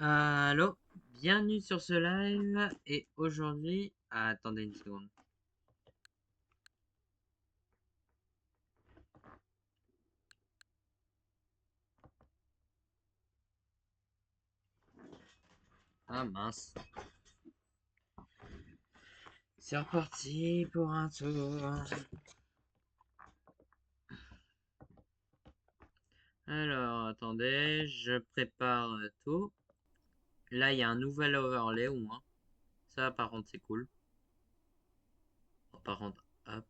Allô, bienvenue sur ce live et aujourd'hui, attendez une seconde. Ah mince, c'est reparti pour un tour. Alors attendez, je prépare tout. Là il y a un nouvel overlay au moins. Ça par contre c'est cool. Bon, par contre, hop,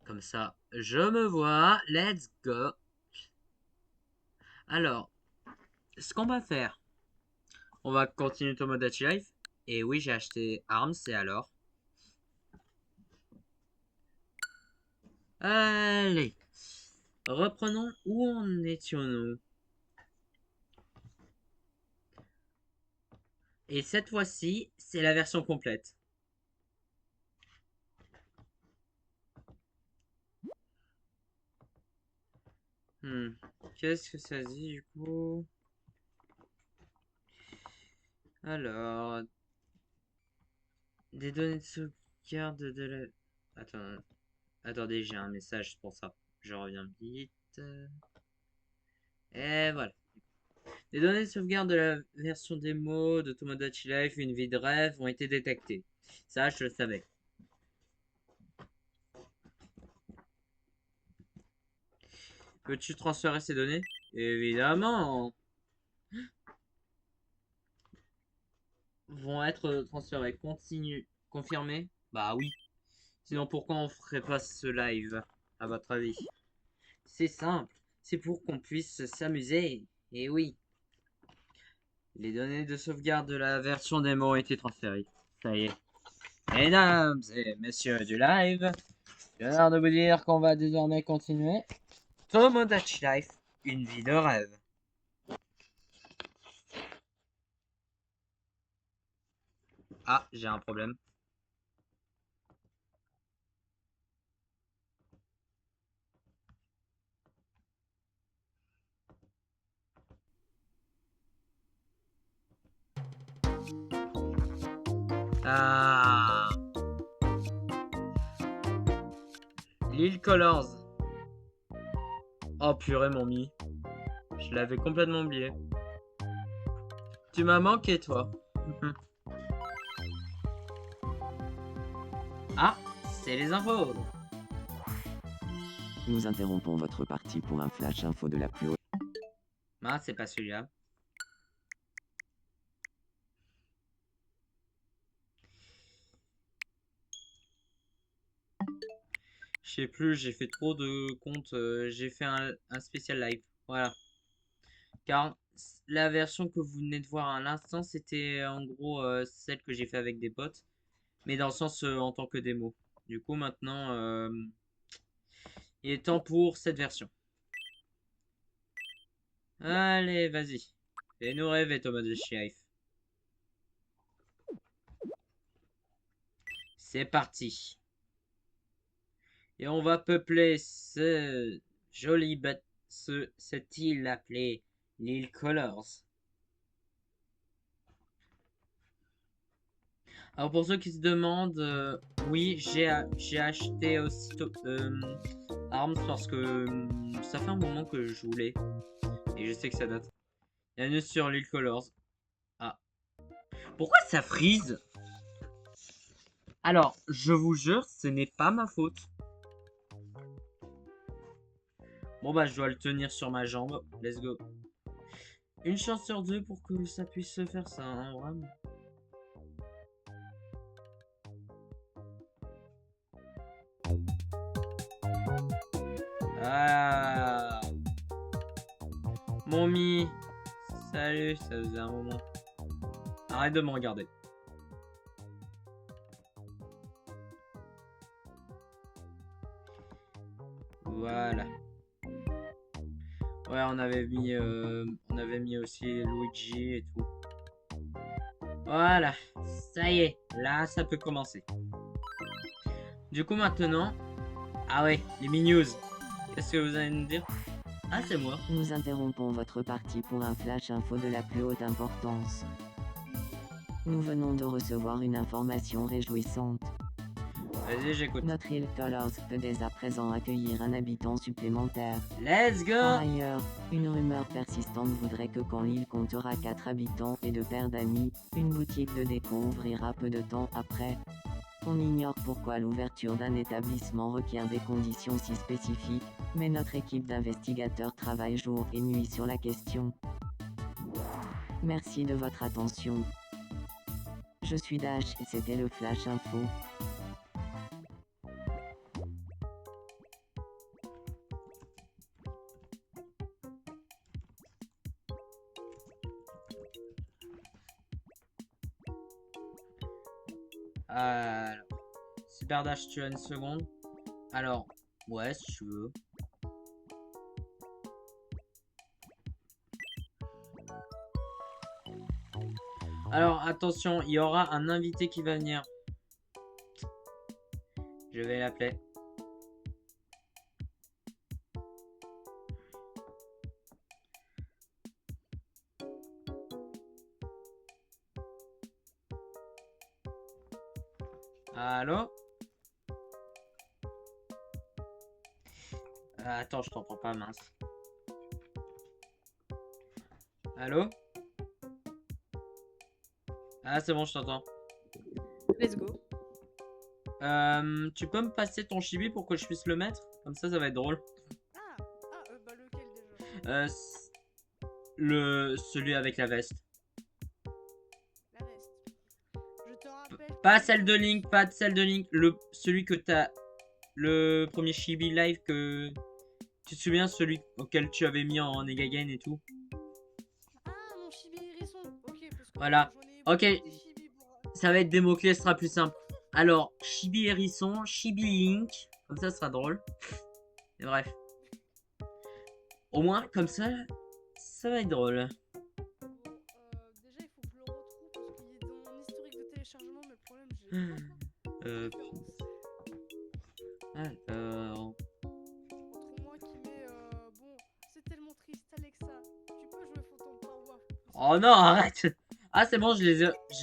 comme ça, je me vois. Let's go. Alors, ce qu'on va faire, on va continuer Tomodachi Life. Et oui, j'ai acheté Arms et alors. Allez, reprenons où en étions-nous. Et cette fois-ci, c'est la version complète. Hmm. Qu'est-ce que ça dit du coup? Alors, des données de sauvegarde de la... Attendez, j'ai un message pour ça. Je reviens vite. Et voilà. Les données de sauvegarde de la version démo de Tomodachi Life, une vie de rêve, ont été détectées. Ça, je le savais. Peux-tu transférer ces données? Évidemment, vont être transférées. Continue. Confirmé? Bah oui. Sinon, pourquoi on ferait pas ce live, à votre avis? C'est simple. C'est pour qu'on puisse s'amuser. Et oui, les données de sauvegarde de la version démo ont été transférées. Ça y est. Mesdames et messieurs du live, j'ai l'honneur de vous dire qu'on va désormais continuer Tomodachi Life, une vie de rêve. Ah, j'ai un problème. Ah, Lil Colors. Oh purée, mon mi. Je l'avais complètement oublié. Tu m'as manqué, toi. Ah, c'est les infos. Nous interrompons votre partie pour un flash info de la plus haute. Ah, c'est pas celui-là. Je sais plus, j'ai fait trop de comptes. J'ai fait un spécial live. Voilà. Car la version que vous venez de voir à l'instant, c'était en gros celle que j'ai fait avec des potes. Mais dans le sens en tant que démo. Du coup, maintenant, il est temps pour cette version. Allez, vas-y. Fais-nous rêver, Thomas de Sheriff. C'est parti. Et on va peupler ce joli cette île appelée l'île Colors. Alors pour ceux qui se demandent, oui, j'ai acheté aussi Arms parce que ça fait un moment que je voulais. Et je sais que ça date. Bienvenue sur l'île Colors. Ah. Pourquoi ça freeze? Alors, je vous jure, ce n'est pas ma faute. Bon bah je dois le tenir sur ma jambe. Let's go. Une chance sur deux pour que ça puisse se faire ça, hein, vraiment. Ah, Mommy, salut, ça faisait un moment. Arrête de me regarder. Voilà. Ouais, on avait mis aussi Luigi et tout. Voilà, ça y est, là ça peut commencer. Du coup maintenant, ah ouais, les mini-news. Qu'est-ce que vous allez nous dire? Ah, c'est moi. Nous interrompons votre partie pour un flash info de la plus haute importance. Nous venons de recevoir une information réjouissante. Vas-y, j'écoute. Notre île Colors peut dès à présent accueillir un habitant supplémentaire. Let's Par go! ailleurs, une rumeur persistante voudrait que quand l'île comptera 4 habitants et 2 paires d'amis, une boutique de déco ouvrira peu de temps après. On ignore pourquoi l'ouverture d'un établissement requiert des conditions si spécifiques, mais notre équipe d'investigateurs travaille jour et nuit sur la question. Merci de votre attention. Je suis Dash et c'était le Flash Info. Alors, Super Dash, tu as une seconde. Alors, ouais, si tu veux. Alors, attention, il y aura un invité qui va venir. Je vais l'appeler. Allô? Attends, je t'entends pas, mince. Allô? Ah, c'est bon, je t'entends. Let's go. Tu peux me passer ton chibi pour que je puisse le mettre? Comme ça va être drôle. Bah lequel déjà? Celui avec la veste. La veste. Je te rappelle. Pas celle de Link, pas de celle de Link. Celui que t'as. Le premier chibi live que. Tu te souviens, celui auquel tu avais mis en Negagen et tout? Ah, mon chibi hérisson. Ok, parce que Voilà. j'en ai Ok. beaucoup des chibis pour- Ça va être des mots-clés, ce sera plus simple. Alors, chibi hérisson, chibi Link. Comme ça sera drôle. Et bref. Au moins, comme ça va être drôle. Bon, déjà, il faut que je le retrouve parce qu'il est dans mon historique de téléchargement, mais le problème, j'ai pas encore de référence. Alors. Entre moi qui mets. Bon, c'est tellement triste, Alexa. Tu peux jouer Phantom Power. Oh non, arrête. Ah, c'est bon, je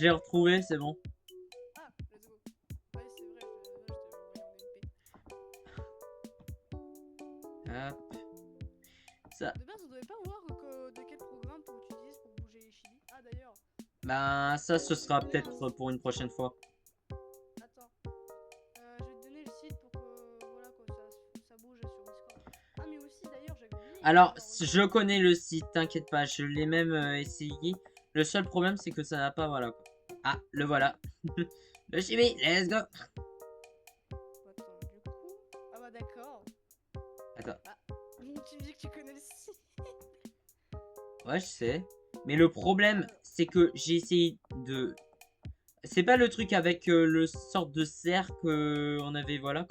l'ai retrouvé, c'est bon. Ah, let's go. Ouais, c'est vrai, je t'ai envoyé en MP. Hop. Ça. De base, on devait pas voir de quel programme pour utiliser pour bouger les chibis. Ah, d'ailleurs, Ben, ça, ce sera peut-être pour une prochaine fois. attends. Je vais te donner le site pour que voilà, quoi, ça bouge sur Discord. Ah, mais aussi, d'ailleurs, j'avais oublié. Alors, je connais le site, t'inquiète pas, je l'ai même essayé. Le seul problème, c'est que ça n'a pas, voilà. Ah, le voilà. Le chibi, let's go. Attends, du coup. Ah, bah, d'accord. Attends. Ah, tu me dis que tu connais le site. Ouais, je sais. Mais le problème, c'est que j'ai essayé de... C'est pas le truc avec le sorte de cercle qu'on avait, voilà.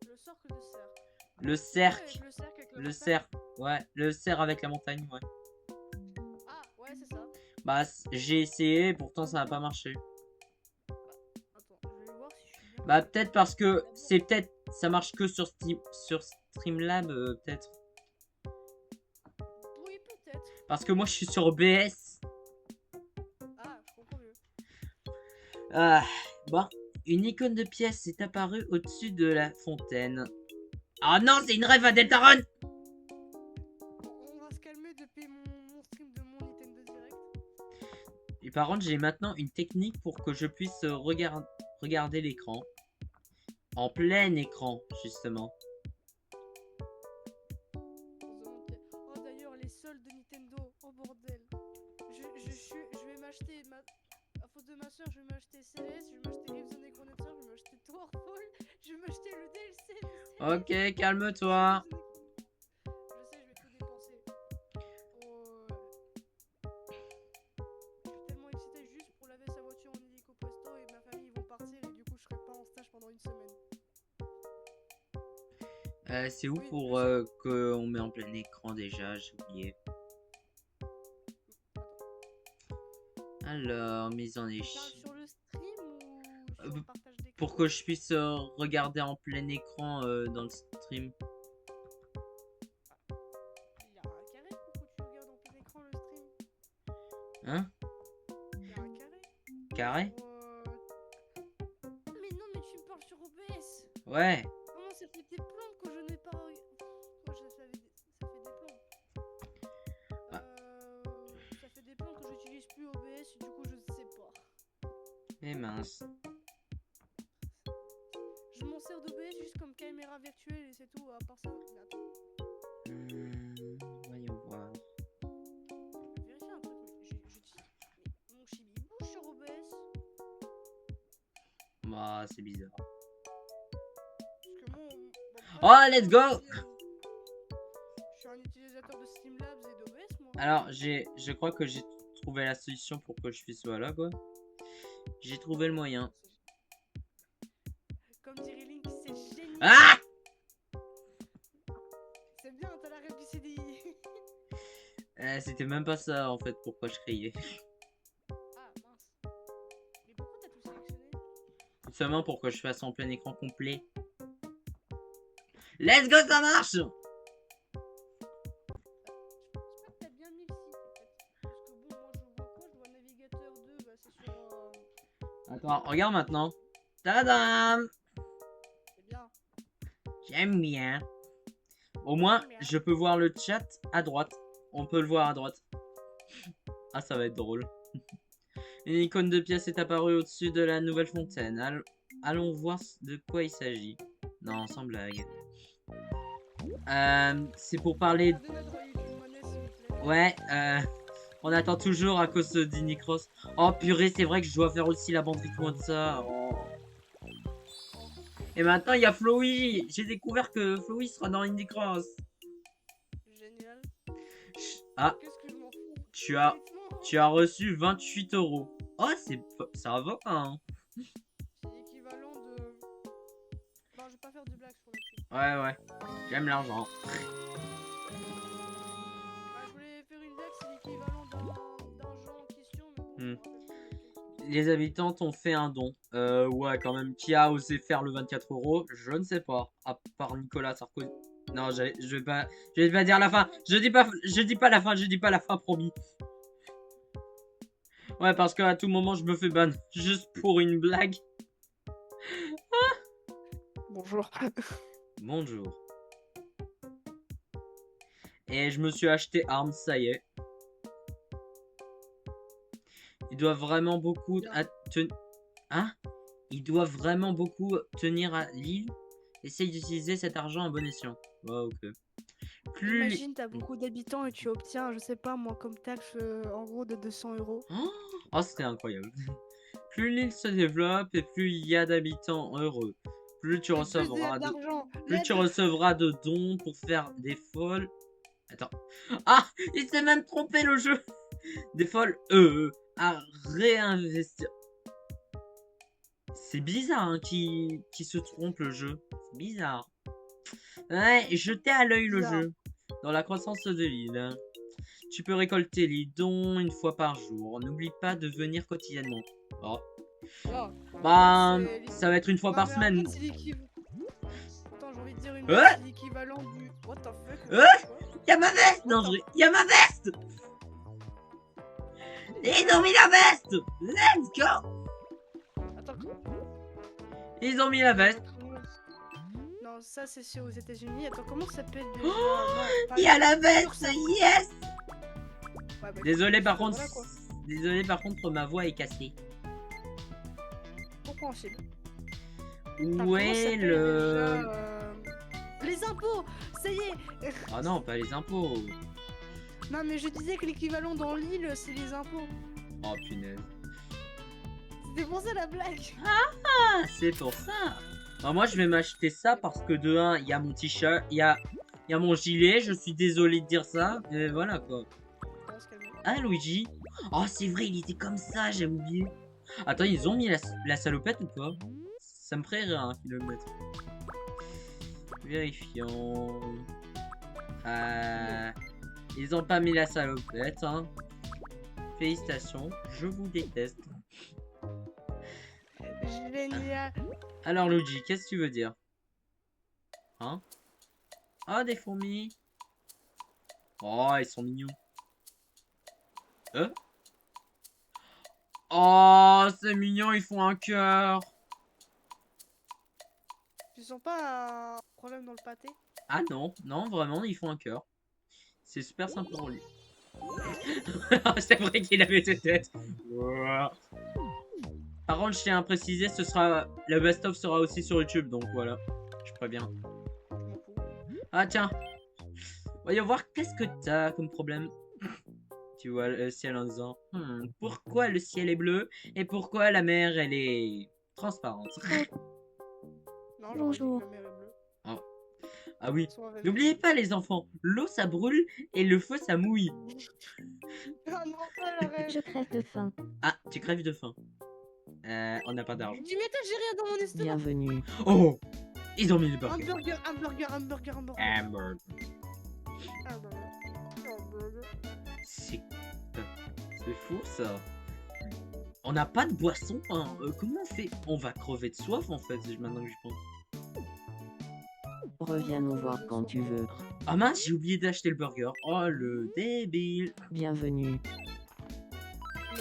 Le cercle de cerf. Le Ouais, cercle. avec le cercle avec Le montagne. cercle. Ouais, le cercle avec la montagne, ouais. Ah, ouais, c'est ça. Bah, j'ai essayé, pourtant ça n'a pas marché. Attends, je vais voir si je suis bien. Bah, peut-être parce que c'est peut-être... Ça marche que sur Streamlab, peut-être. Oui, peut-être. Parce que moi, je suis sur BS. Ah, je comprends mieux. Ah, bon. Une icône de pièce est apparue au-dessus de la fontaine. Ah non, c'est une rêve à Deltarune. On va se calmer depuis mon stream de mon Nintendo Direct. Et par contre, j'ai maintenant une technique pour que je puisse regarder l'écran. En plein écran, justement. Oh, d'ailleurs, les soldes de Nintendo. Oh, bordel. Je vais m'acheter à faute de ma soeur, je vais m'acheter Céleste, je vais m'acheter Rift the Necronauts, je vais m'acheter Towerfall, je vais m'acheter le DLC. Ok, calme-toi. Je sais, je vais tout dépenser. Oh, je suis tellement excité juste pour laver sa voiture en hélico presto et ma famille ils vont partir et du coup je serai pas en stage pendant une semaine. C'est où Oui, pour je qu'on met en plein écran déjà? J'ai oublié. Alors, mise en Tu parles échec. sur le stream ou sur le partage d'écran? Pour que je puisse regarder en plein écran dans le stream. Hein? Il y a un carré. Carré? Mais non, mais tu me parles sur OBS. Ouais. Comment ça fait des plombs que je n'ai pas. Moi, ça fait des plombs. Ah. Ça fait des plombs que j'utilise plus OBS, du coup, je ne sais pas. Et mince. Je m'en sers d'OBS juste comme caméra virtuelle et c'est tout. À part ça, mais attends. Voyons voir. Je vais vérifier un truc, mais mais mon chibi il bouge sur OBS. Bah, c'est bizarre. Parce que moi. Oh, let's go! Je suis un utilisateur de Streamlabs et d'OBS, moi. Alors, je crois que j'ai trouvé la solution pour que je puisse voilà quoi. J'ai trouvé le moyen. Comme dirait Link, c'est génial. Ah! C'est bien, t'as la rêve du CDI. C'était même pas ça en fait pourquoi je criais. Ah mince. Mais pourquoi t'as tout sélectionné? Tout simplement pour que je fasse en plein écran complet. Let's go, ça marche! Je pense pas que t'as bien mis le site en fait. Parce que bon, moi je vois quoi? Je vois navigateur 2, bah c'est sur. Attends, regarde maintenant. Tadam! C'est bien. J'aime bien. Au moins, je peux voir le chat à droite. On peut le voir à droite. Ah, ça va être drôle. Une icône de pièce est apparue au-dessus de la nouvelle fontaine. Allons voir de quoi il s'agit. Non, sans blague. C'est pour parler... Regardez notre YouTube monnaie, s'il vous plaît. Ouais, on attend toujours à cause d'Inicross. Oh purée, c'est vrai que je dois faire aussi la bande rythmo de ça. Oh. Et maintenant, il y a Flowey. J'ai découvert que Flowey sera dans Indicross. Génial. Ah, Qu'est-ce que je m'en fous? tu as reçu 28 €. Oh, ça va, hein. C'est l'équivalent de. Non, je vais pas faire de blagues sur le truc. Ouais. J'aime l'argent. Bah, je voulais faire une blague, c'est l'équivalent d'un jeu en question, mais bon, je me rappelle plus lequel. Les habitants t'ont fait un don. Ouais, quand même. Qui a osé faire le 24 €? Je ne sais pas. À part Nicolas Sarkozy. Non, je vais pas dire la fin. Je dis pas la fin. Je dis pas la fin, promis. Ouais, parce qu'à tout moment, je me fais ban. Juste pour une blague. Bonjour. Bonjour. Et je me suis acheté Arms, ça y est. Ils doivent vraiment beaucoup Hein? Ils doivent vraiment beaucoup tenir à l'île. Essaye d'utiliser cet argent à bon escient. Ouais, ok. Imagine, t'as beaucoup d'habitants et tu obtiens, je sais pas moi, comme taxe en gros de 200 €. Oh, c'était incroyable. Plus l'île se développe et plus il y a d'habitants heureux. Plus tu recevras de dons pour faire des folles. Attends. Ah, il s'est même trompé le jeu. Des folles à réinvestir. C'est bizarre hein, qui se trompe le jeu. C'est bizarre. Ouais, jetez à l'œil le jeu. Dans la croissance de l'île. Tu peux récolter les dons une fois par jour. N'oublie pas de venir quotidiennement. Oh. Bah, ça va être une fois par semaine. Attends, j'ai envie de dire une c'est l'équivalent du. What the fuck? Y'a ma veste! Non, y'a ma veste! Ils ont mis la veste! Let's go! Attends, Ils ont mis la veste. Non, ça c'est aux États-Unis. Attends, comment ça s'appelle déjà? Il y a la veste! Yes! Ouais, bah, Désolé par voilà, contre. quoi. Désolé par contre, ma voix est cassée. Compréhensible. Où est le... Les impôts! Ça y est! Ah non, pas les impôts. Non, mais je disais que l'équivalent dans l'île, c'est les impôts. Oh punaise. C'était pour ça la blague. Ah, c'est pour ça. Alors moi, je vais m'acheter ça parce que de 1, il y a mon t-shirt, il y a mon gilet. Je suis désolé de dire ça, mais voilà quoi. Ah, Luigi. Oh, c'est vrai, il était comme ça, j'ai oublié. Attends, ils ont mis la salopette ou pas? Ça me ferait rire, hein, qu'ils le mettent. Vérifions. Ils ont pas mis la salopette, hein. Félicitations, je vous déteste. Génial. Alors, Luigi, qu'est-ce que tu veux dire? Hein? Ah, des fourmis. Oh, ils sont mignons. Oh, c'est mignon, ils font un cœur. Tu sens pas un problème dans le pâté? Ah non, non, vraiment, ils font un cœur. C'est super simple pour lui. C'est vrai qu'il avait cette tête. Ouah. Par contre, je tiens à préciser, le best-of sera aussi sur YouTube, donc voilà. Je préviens. Je m'en fous. Ah tiens, voyons voir qu'est-ce que t'as comme problème. Tu vois le ciel en disant, pourquoi le ciel est bleu et pourquoi la mer elle est transparente. Non, j'aurais dit Bonjour. que la mer est bleue. Ah oui, Soit rêvé. n'oubliez pas les enfants, l'eau ça brûle et le feu ça mouille. Ah non, pas la rêve. Je crève de faim. Ah, tu crèves de faim. On n'a pas d'argent. Dis, mais j'ai rien dans mon estomac. Bienvenue. Oh, ils ont mis le Un burger. burger, un burger, un burger, un burger. Hamburger. Un burger. Un burger. C'est fou ça. On n'a pas de boisson, hein. Comment on fait? On va crever de soif en fait, maintenant que j'y pense. Reviens nous voir quand tu veux. Ah mince, j'ai oublié d'acheter le burger. Oh le débile. Bienvenue.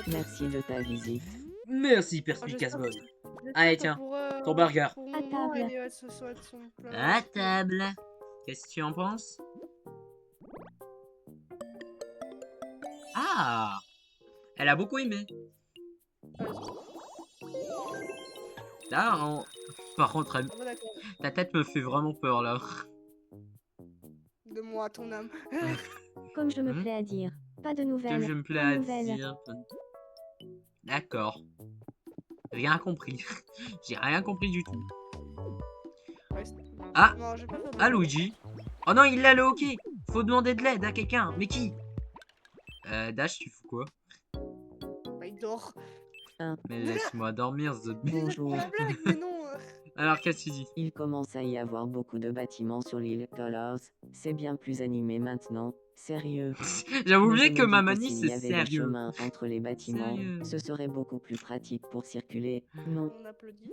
Merci de ta visite. Merci j'espère Perspicace Boy. J'espère Allez que tiens, pour, ton burger. Pour À moment, table. et, ce soit son plat. À table. Qu'est-ce que tu en penses? Ah, elle a beaucoup aimé. Là, par contre, Ah bah d'accord. ta tête me fait vraiment peur là. De moi à ton âme. Comme je me Hmm. plais à dire. Pas de Comme nouvelles. je me plais Pas à de nouvelles. dire. D'accord. Rien compris. J'ai rien compris du tout. Ouais, Ah. Non, j'ai pas fait Ah Luigi. Oh non, il a le hockey. Faut demander de l'aide à quelqu'un. Mais qui? Dash, tu fous quoi? Bah, il dort. Mais laisse-moi dormir, The Bonjour. La blague, mais non. Alors, qu'est-ce que tu dis? Il commence à y avoir beaucoup de bâtiments sur l'île Colors. C'est bien plus animé maintenant. Sérieux. J'avais Mais oublié je que me ma dis manie, s'il c'est y avait des sérieux. chemins entre les bâtiments, Sérieux. ce serait beaucoup plus pratique pour circuler. Non. On applaudit.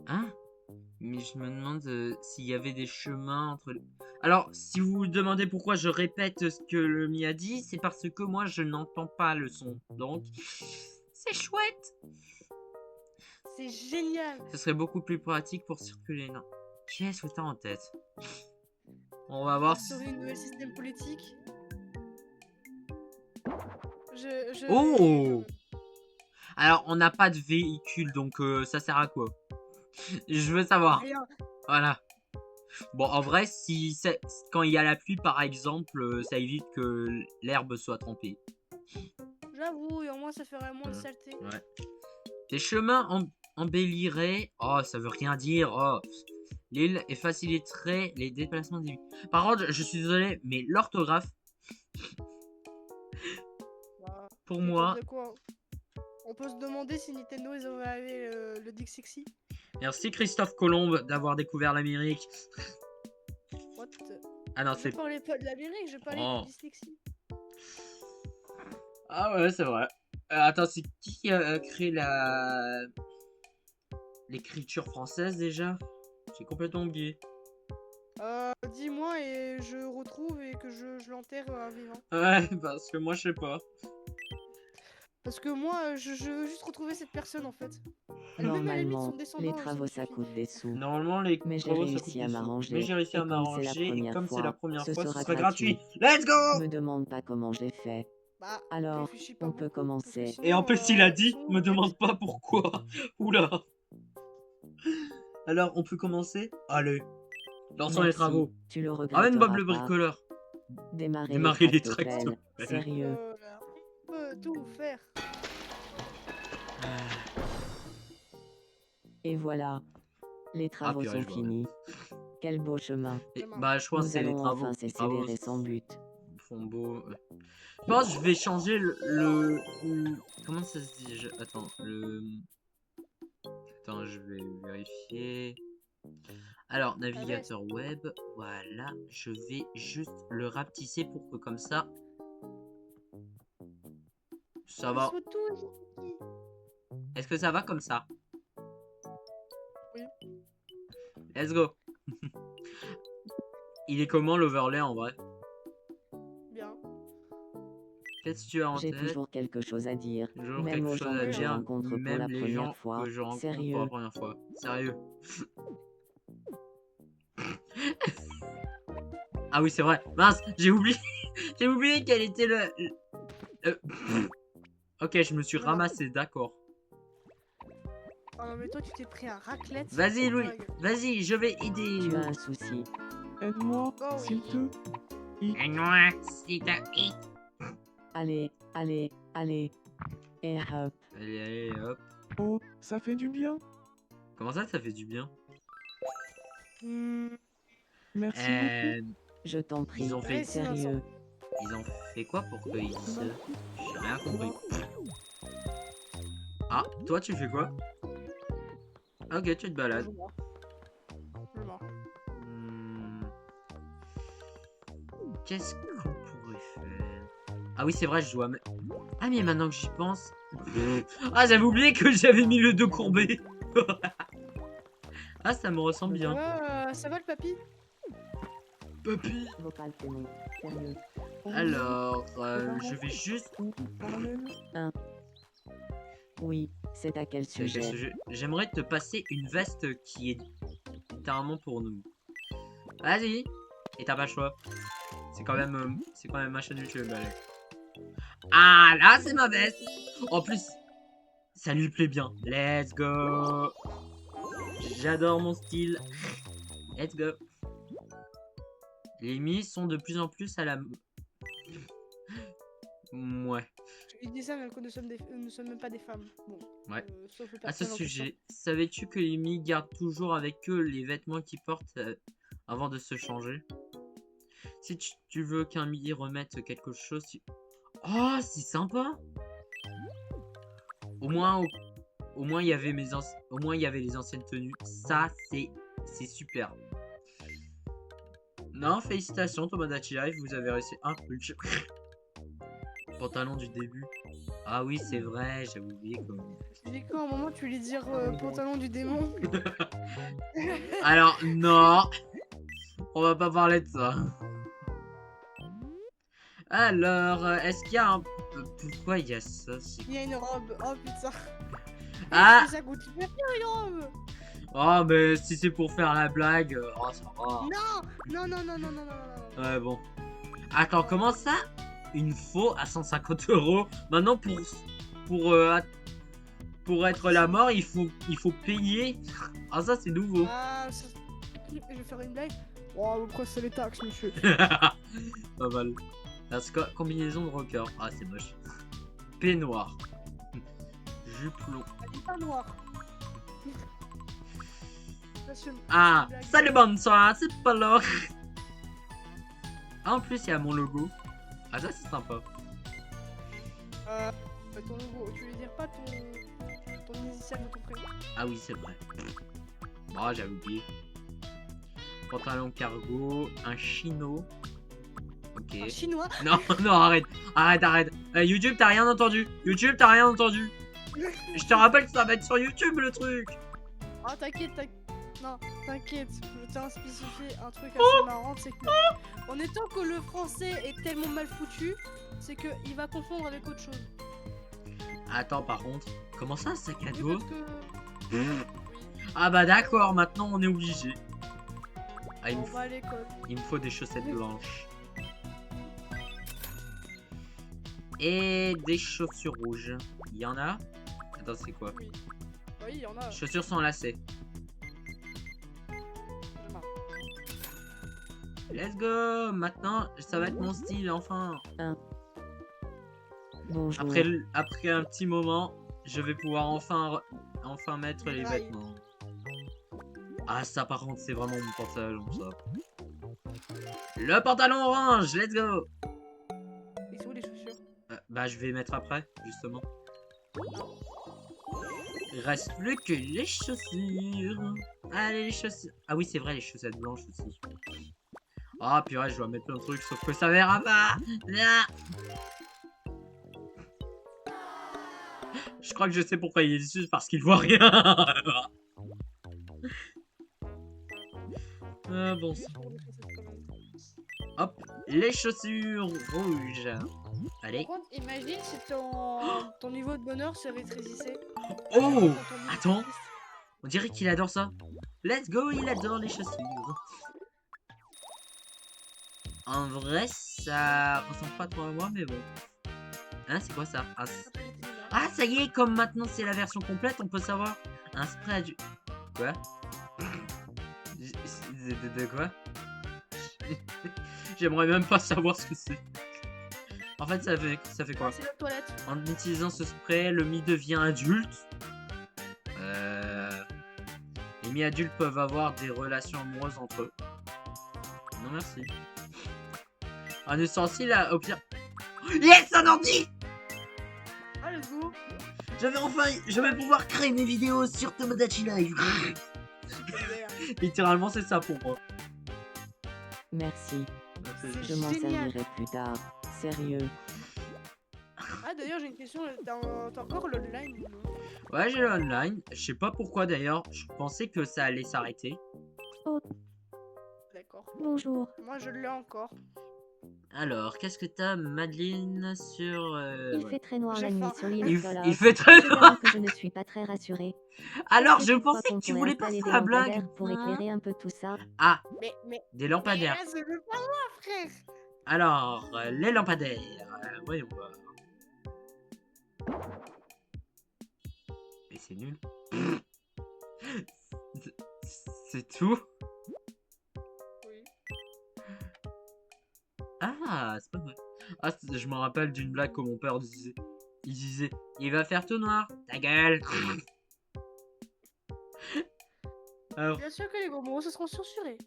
Hein? Mais je me demande s'il y avait des chemins entre les... Alors, si vous vous demandez pourquoi je répète ce que le Mi a dit, c'est parce que moi, je n'entends pas le son. Donc, c'est chouette. C'est génial. Ce serait beaucoup plus pratique pour circuler, non? Qu'est-ce que t'as en tête? On va voir si... Instaurer un nouvel système politique. Oh! Alors, on n'a pas de véhicule, donc ça sert à quoi? Je veux savoir. Rien. Voilà. Bon, en vrai, quand il y a la pluie, par exemple, ça évite que l'herbe soit trempée. J'avoue, et au moins ça ferait moins de saleté. Ouais. Des chemins embelliraient... Oh, ça veut rien dire. Oh. L'île et faciliterait les déplacements des... Par contre, je suis désolé, mais l'orthographe, Bah, pour c'est moi... de quoi. On peut se demander si Nintendo ils ont arrivé le Dixie. Merci Christophe Colomb d'avoir découvert l'Amérique. What? Ah non, Je c'est... parlais pas de l'Amérique, je parlais Oh. de dyslexie. Ah ouais, c'est vrai. Attends, c'est qui a créé l'écriture française déjà? J'ai complètement oublié. Dis-moi et je retrouve et que je l'enterre vivant. Ouais, parce que moi je sais pas. Parce que moi, je veux juste retrouver cette personne en fait. Même à la limite, Normalement, son descendant, les ça me travaux ça suffit. coûte des sous. Normalement, les Mais j'ai travaux, ça réussi coûte à des sous. m'arranger. Mais j'ai réussi à Et comme c'est la m'arranger. Et première comme c'est fois, la première ce fois, ce sera serait gratuit. gratuit. Let's go! Me demande pas comment je l'ai fait. Bah, Alors, réfléchis pas on peut beaucoup, commencer. parce que Et en sinon, plus, il a dit, sinon, me en fait, demande pas pourquoi. Oula. Alors, on peut commencer? Allez. Lançons les Merci, travaux. tu le Ramène Bob regretteras le pas. bricoleur. Démarrer Démarrer les les tractopelles. tractopelles. Sérieux. voilà, on peut tout faire. Et voilà. Les travaux purée, sont je vois finis. Quel beau chemin. Et, bah, je crois que Nous c'est les allons travaux. enfin Les travaux s'accélérer sans but. font beau. Je pense que je vais changer comment ça se dit? Attends, Attends, je vais vérifier. Alors, navigateur web, voilà. Je vais juste le rapetisser pour que comme ça... Ça va. Est-ce que ça va comme ça? Oui. Let's go. Il est comment l'overlay en vrai? Bien. Qu'est-ce que tu as en J'ai tête? toujours quelque chose à dire, Toujours même quelque aux chose gens à que je dire, rencontre pour même la les gens première fois. que je rencontre pour la Sérieux. première fois. Sérieux. Ah oui, c'est vrai. Mince, j'ai oublié. J'ai oublié quel était le- Ok, je me suis Non, non. ramassé, d'accord. Oh non, mais toi, tu t'es pris un raclette. Vas-y, Louis. dans la gueule. Vas-y, je vais aider. Tu as un souci. Aide-moi, Oh oui. s'il te... Et moi, c'est ta hit. Allez, allez, allez. Et hop. Allez, allez, hop. Oh, ça fait du bien. Comment ça fait du bien? Hmm, Merci beaucoup. Je t'en prie. Ils ont fait... Ouais, c'est Vincent. Sérieux. Ils ont fait quoi pour qu'ils se... J'ai rien compris. Ah, toi, tu fais quoi? Ok, tu te je balades. mors. Je mors. Hmm. Qu'est-ce qu'on pourrait faire? Ah oui, c'est vrai, je dois... Ah, mais maintenant que j'y pense... Ah, j'avais oublié que j'avais mis le dos courbé. Ah, ça me ressemble bien. Ça va le papy? Papy. Vocal télé. Sérieux. Alors, je vais juste... Oui, c'est à quel sujet? J'aimerais te passer une veste qui est littéralement pour nous. Vas-y. Et t'as pas le choix. C'est quand même ma chaîne YouTube. Allez. Ah, là, c'est ma veste. En plus, ça lui plaît bien. Let's go. J'adore mon style. Let's go. Les mises sont de plus en plus à la... Ouais. Il dit ça, mais que nous sommes même pas des femmes. Bon. Ouais. Sauf le À ce personnage en question. sujet, savais-tu que les Mi gardent toujours avec eux les vêtements qu'ils portent avant de se changer? Si tu veux qu'un Mi remette quelque chose... Oh, c'est sympa! Au moins, il y avait les anciennes tenues. Ça, c'est super. Non, félicitations Tomodachi Life, vous avez réussi un truc. Pantalon du début. Ah oui, c'est vrai, j'avais oublié comment. Tu dis quoi, à un moment, tu voulais dire pantalon du démon? Alors, non, on va pas parler de ça. Alors, est-ce qu'il y a un... Pourquoi il y a ça? Il y a une robe. Oh putain. Ah! Ça coûte super cher une robe. Oh, mais si c'est pour faire la blague... Oh, ça va. Non, non, non, non, non, non, non, non. Ouais, bon. Attends, comment ça? Une faux à 150 €? Maintenant, pour être la mort, il faut payer. Ah, ça, c'est nouveau. Ah, je vais faire une blague. Oh, pourquoi c'est les taxes, monsieur? Pas mal. La combinaison de rocker. Ah, c'est moche. Peignoir. Jupe long. C'est pas noir. Ah, salut bonsoir, c'est pas l'or. Ah, en plus, il y a mon logo. Ah, ça, c'est sympa. Ton logo, tu veux dire pas ton initial de ton prénom? Ah oui, c'est vrai. Oh, j'avais oublié. Pantalon cargo, un chino. Ok. Un chinois? Non, non, arrête. Arrête. YouTube, t'as rien entendu. YouTube, t'as rien entendu. Je te rappelle que ça va être sur YouTube, le truc. Ah, t'inquiète, non, t'inquiète, je tiens à spécifier un truc assez marrant, c'est que en étant que le français est tellement mal foutu, c'est que il va confondre avec autre chose. Attends, par contre, comment ça, un sac à Oui, dos? parce que... Oui, Ah bah d'accord, maintenant on est obligé. Ah, on va à l'école. il me faut des chaussettes blanches. Et des chaussures rouges. Il y en a? Attends, c'est quoi? Oui. Oui, il y en a. Chaussures sans lacets. Je marre. Let's go! Maintenant, ça va être mon style, enfin. Bonjour. Après un petit moment, je vais pouvoir enfin mettre les Aïe. vêtements. Ah, ça par contre, c'est vraiment mon pantalon, ça. Le pantalon orange, let's go! Et c'est où les chaussures? Bah, je vais mettre après, justement. Il reste plus que les chaussures. Allez, les chaussures. Ah oui, c'est vrai, les chaussettes blanches aussi. Ah, purée, je dois mettre plein de trucs, sauf que ça verra pas. Ah. Je crois que je sais pourquoi il est dessus, parce qu'il voit rien. Bon. Juste pour les chaussettes, quand même. Hop, les chaussures rouges. Allez. Par contre, imagine si ton niveau de bonheur se rétrécissait. Oh! Quand ton niveau Attends. se rétrécissait. On dirait qu'il adore ça. Let's go, il adore les chaussures. En vrai, ça ressemble pas trop à moi, mais bon. Hein, c'est quoi ça? Ah, ça y est, comme maintenant c'est la version complète, on peut savoir. Un spray à du... Quoi? De quoi? J'aimerais même pas savoir ce que c'est. En fait, ça fait quoi? C'est la toilette. En utilisant ce spray, le mi devient adulte. Les mi-adultes peuvent avoir des relations amoureuses entre eux. Non merci. Un ustensile au pire... Yes, un ordi! Ah, let's go. Je vais pouvoir créer mes vidéos sur Tomodachi Live. Littéralement, c'est ça pour moi. Merci. C'est Je m'en génial. servirai plus tard. Sérieux. Ah, d'ailleurs, j'ai une question. T'as encore l'online? Ouais, j'ai le online. Je sais pas pourquoi d'ailleurs. Je pensais que ça allait s'arrêter. D'accord. Bonjour. Moi, je l'ai encore. Alors, qu'est-ce que t'as, Madeleine, sur... Il fait très noir J'ai la nuit faim. sur l'île Il Nicolas. fait très Je noir. t'avoue que je ne suis pas très rassurée. Alors, Est-ce je tu crois pensais qu'on que tu pourrait voulais pas installer faire des la blague. lampadaires pour éclairer un peu tout ça? Ah, Mais des lampadaires. là, c'est même pas moi, frère. Alors, les lampadaires. Voyons voir. Mais c'est nul. C'est tout? Oui. Ah, c'est pas vrai. Ah, je me rappelle d'une blague que mon père disait. Il disait, il va faire tout noir. Ta gueule. Alors, Bien sûr que les gros mots, ce seront censurés.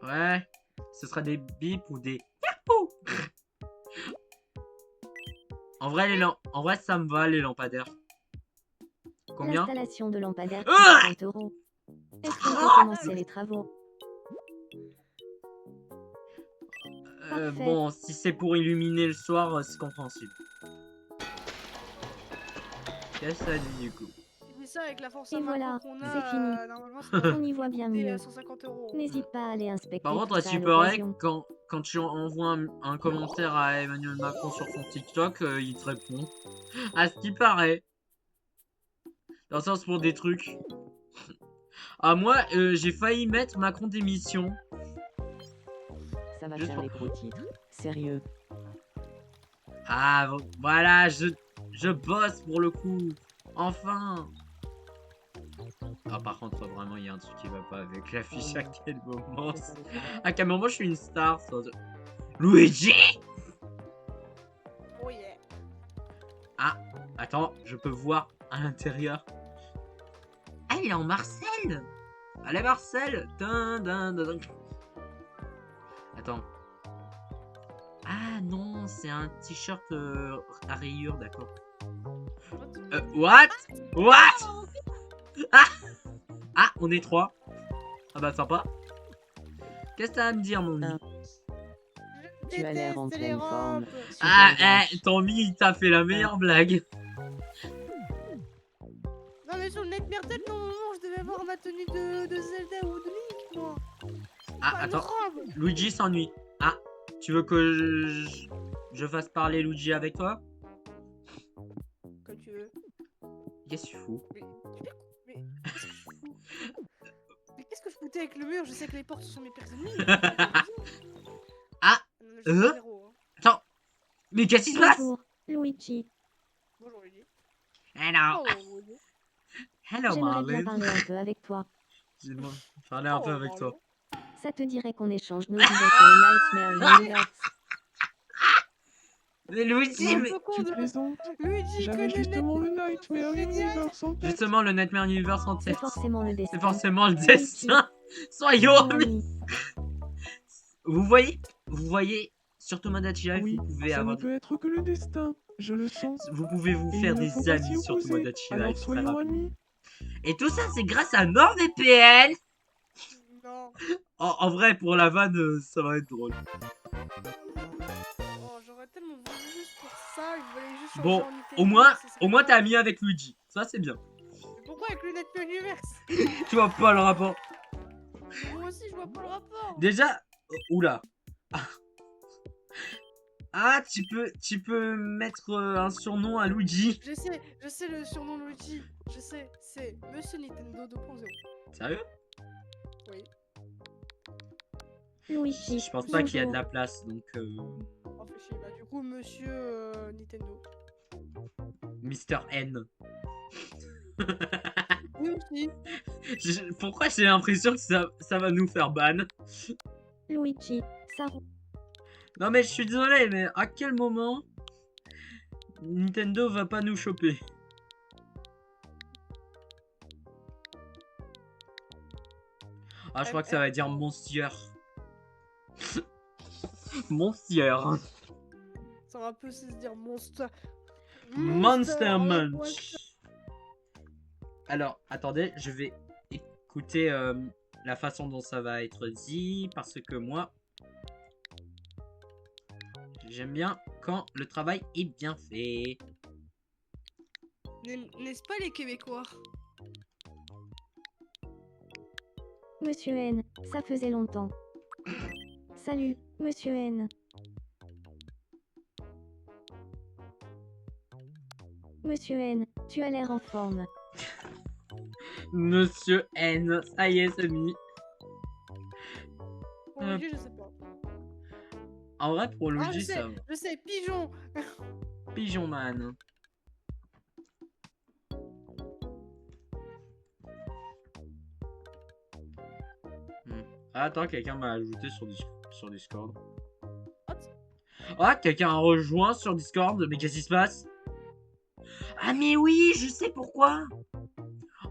ouais. Ce sera des bips ou des yahoo. En vrai, ça me va les lampadaires. Combien? L'installation de lampadaires Ah coûte 30 €. Est-ce qu'on peut commencer les travaux? Parfait. Bon, si c'est pour illuminer le soir, c'est compréhensible. Qu'est-ce que ça dit du coup? Tu dis ça avec la force Et à voilà, macro qu'on a. c'est fini. Normalement, ça doit On y voit bien coûter mieux. 150 €. N'hésite pas à aller inspecter Par contre, tout à ce ça qui à paraît, l'occasion. quand tu envoies un commentaire à Emmanuel Macron sur son TikTok, il te répond. À ce qui paraît. Dans le sens pour des trucs. Ah, moi, j'ai failli mettre Macron démission. Ça va Juste faire pour- les gros titres. Sérieux. Ah, voilà, je bosse pour le coup. Enfin. Ah, par contre, vraiment, il y a un truc qui va pas avec l'affiche. À quel moment À quel moment je suis une star ça... Luigi. Oh yeah. Ah, attends, je peux voir à l'intérieur. Ah, il est en Marcel. Allez, Marcel. Dun, dun, dun, dun. Attends. Ah non, c'est un t-shirt à rayures, d'accord. What? Ah, on est 3. Ah bah sympa. Qu'est-ce que t'as à me dire, mon Ah. Je Tu as l'air en déteste les pleine forme. rampes. Ah, Super Tommy, il t'a fait la meilleure blague. Non, mais sur le Nightmare normalement, je devais avoir ma tenue de Zelda ou de Link, moi. Ah, Pas une attends. robe. Luigi s'ennuie. Ah, tu veux que je fasse parler Luigi avec toi? Comme tu veux. Qu'est-ce que tu fous? Mais qu'est-ce que je fous? Mais qu'est-ce que je foutais avec le mur? Je sais que les portes sont mes pires ennemis. Ah, Je suis zéro, hein. Attends. Mais qu'est-ce qui se passe? Bonjour, Luigi. Bonjour, Lily. Hello. Oh, Lily. Hello, J'aimerais bien Marlène. parler un peu avec toi. J'aimerais parler un peu Oh, avec toi. Ça te dirait qu'on échange nos idées sur le Nightmare Universe? Mais Luigi, Un mais... peu con Tu de- plaisantes? Luigi J'avais connaît justement le Nightmare Nightmare Génial. Universe en tête. Justement, le Nightmare Universe en C'est tête. forcément le destin. C'est forcément le Luigi. destin. Soyons Mon amis. ami. Vous voyez, sur Tomodachi Life, Oui, vous pouvez ça avoir... ne peut être que le destin. Je le sens. Vous pouvez vous Et faire il ne faut des pas s'y amis sur opposer. Tomodachi Alors Life très soyons rapidement. amis. Et tout ça, c'est grâce à NordVPN. Non. En vrai, pour la vanne, ça va être drôle. Oh, j'aurais tellement voulu juste pour ça. Je voulais juste changer Bon, en Nintendo, au moins t'es ami avec Luigi. Ça, c'est bien. Mais pourquoi avec le Nightmare Universe? Tu vois pas le rapport. Mais moi aussi, je vois pas le rapport. Déjà, oula. Ah, tu peux mettre un surnom à Luigi. Je sais le surnom Luigi. Je sais, c'est Monsieur Nintendo 2.0. Sérieux? Oui. Luigi, Je pense pas qu'il y a de bonjour. la place, donc Oh, fait chier. Bah, du coup, Monsieur Nintendo. Mister N. Oui, aussi. Pourquoi j'ai l'impression que ça va nous faire ban? Luigi, ça Non mais je suis désolé, mais à quel moment Nintendo va pas nous choper? Ah, je crois que ça va dire Monsieur. Monsieur. Ça va un peu se dire Monster. Monster ouais, Munch. Alors, attendez, je vais écouter la façon dont ça va être dit, parce que moi, j'aime bien quand le travail est bien fait. N'est-ce pas les Québécois? Monsieur N, ça faisait longtemps. Salut, Monsieur N. Monsieur N, tu as l'air en forme. Monsieur N, ça y est, c'est mis. Pour Luigi, je sais pas. En vrai, pour Ah, Luigi, ça va. je sais, Pigeon. Pigeon Man. Ah, attends, quelqu'un m'a ajouté sur Discord. Ah, quelqu'un a rejoint sur Discord, mais qu'est-ce qui se passe? Ah mais oui, je sais pourquoi.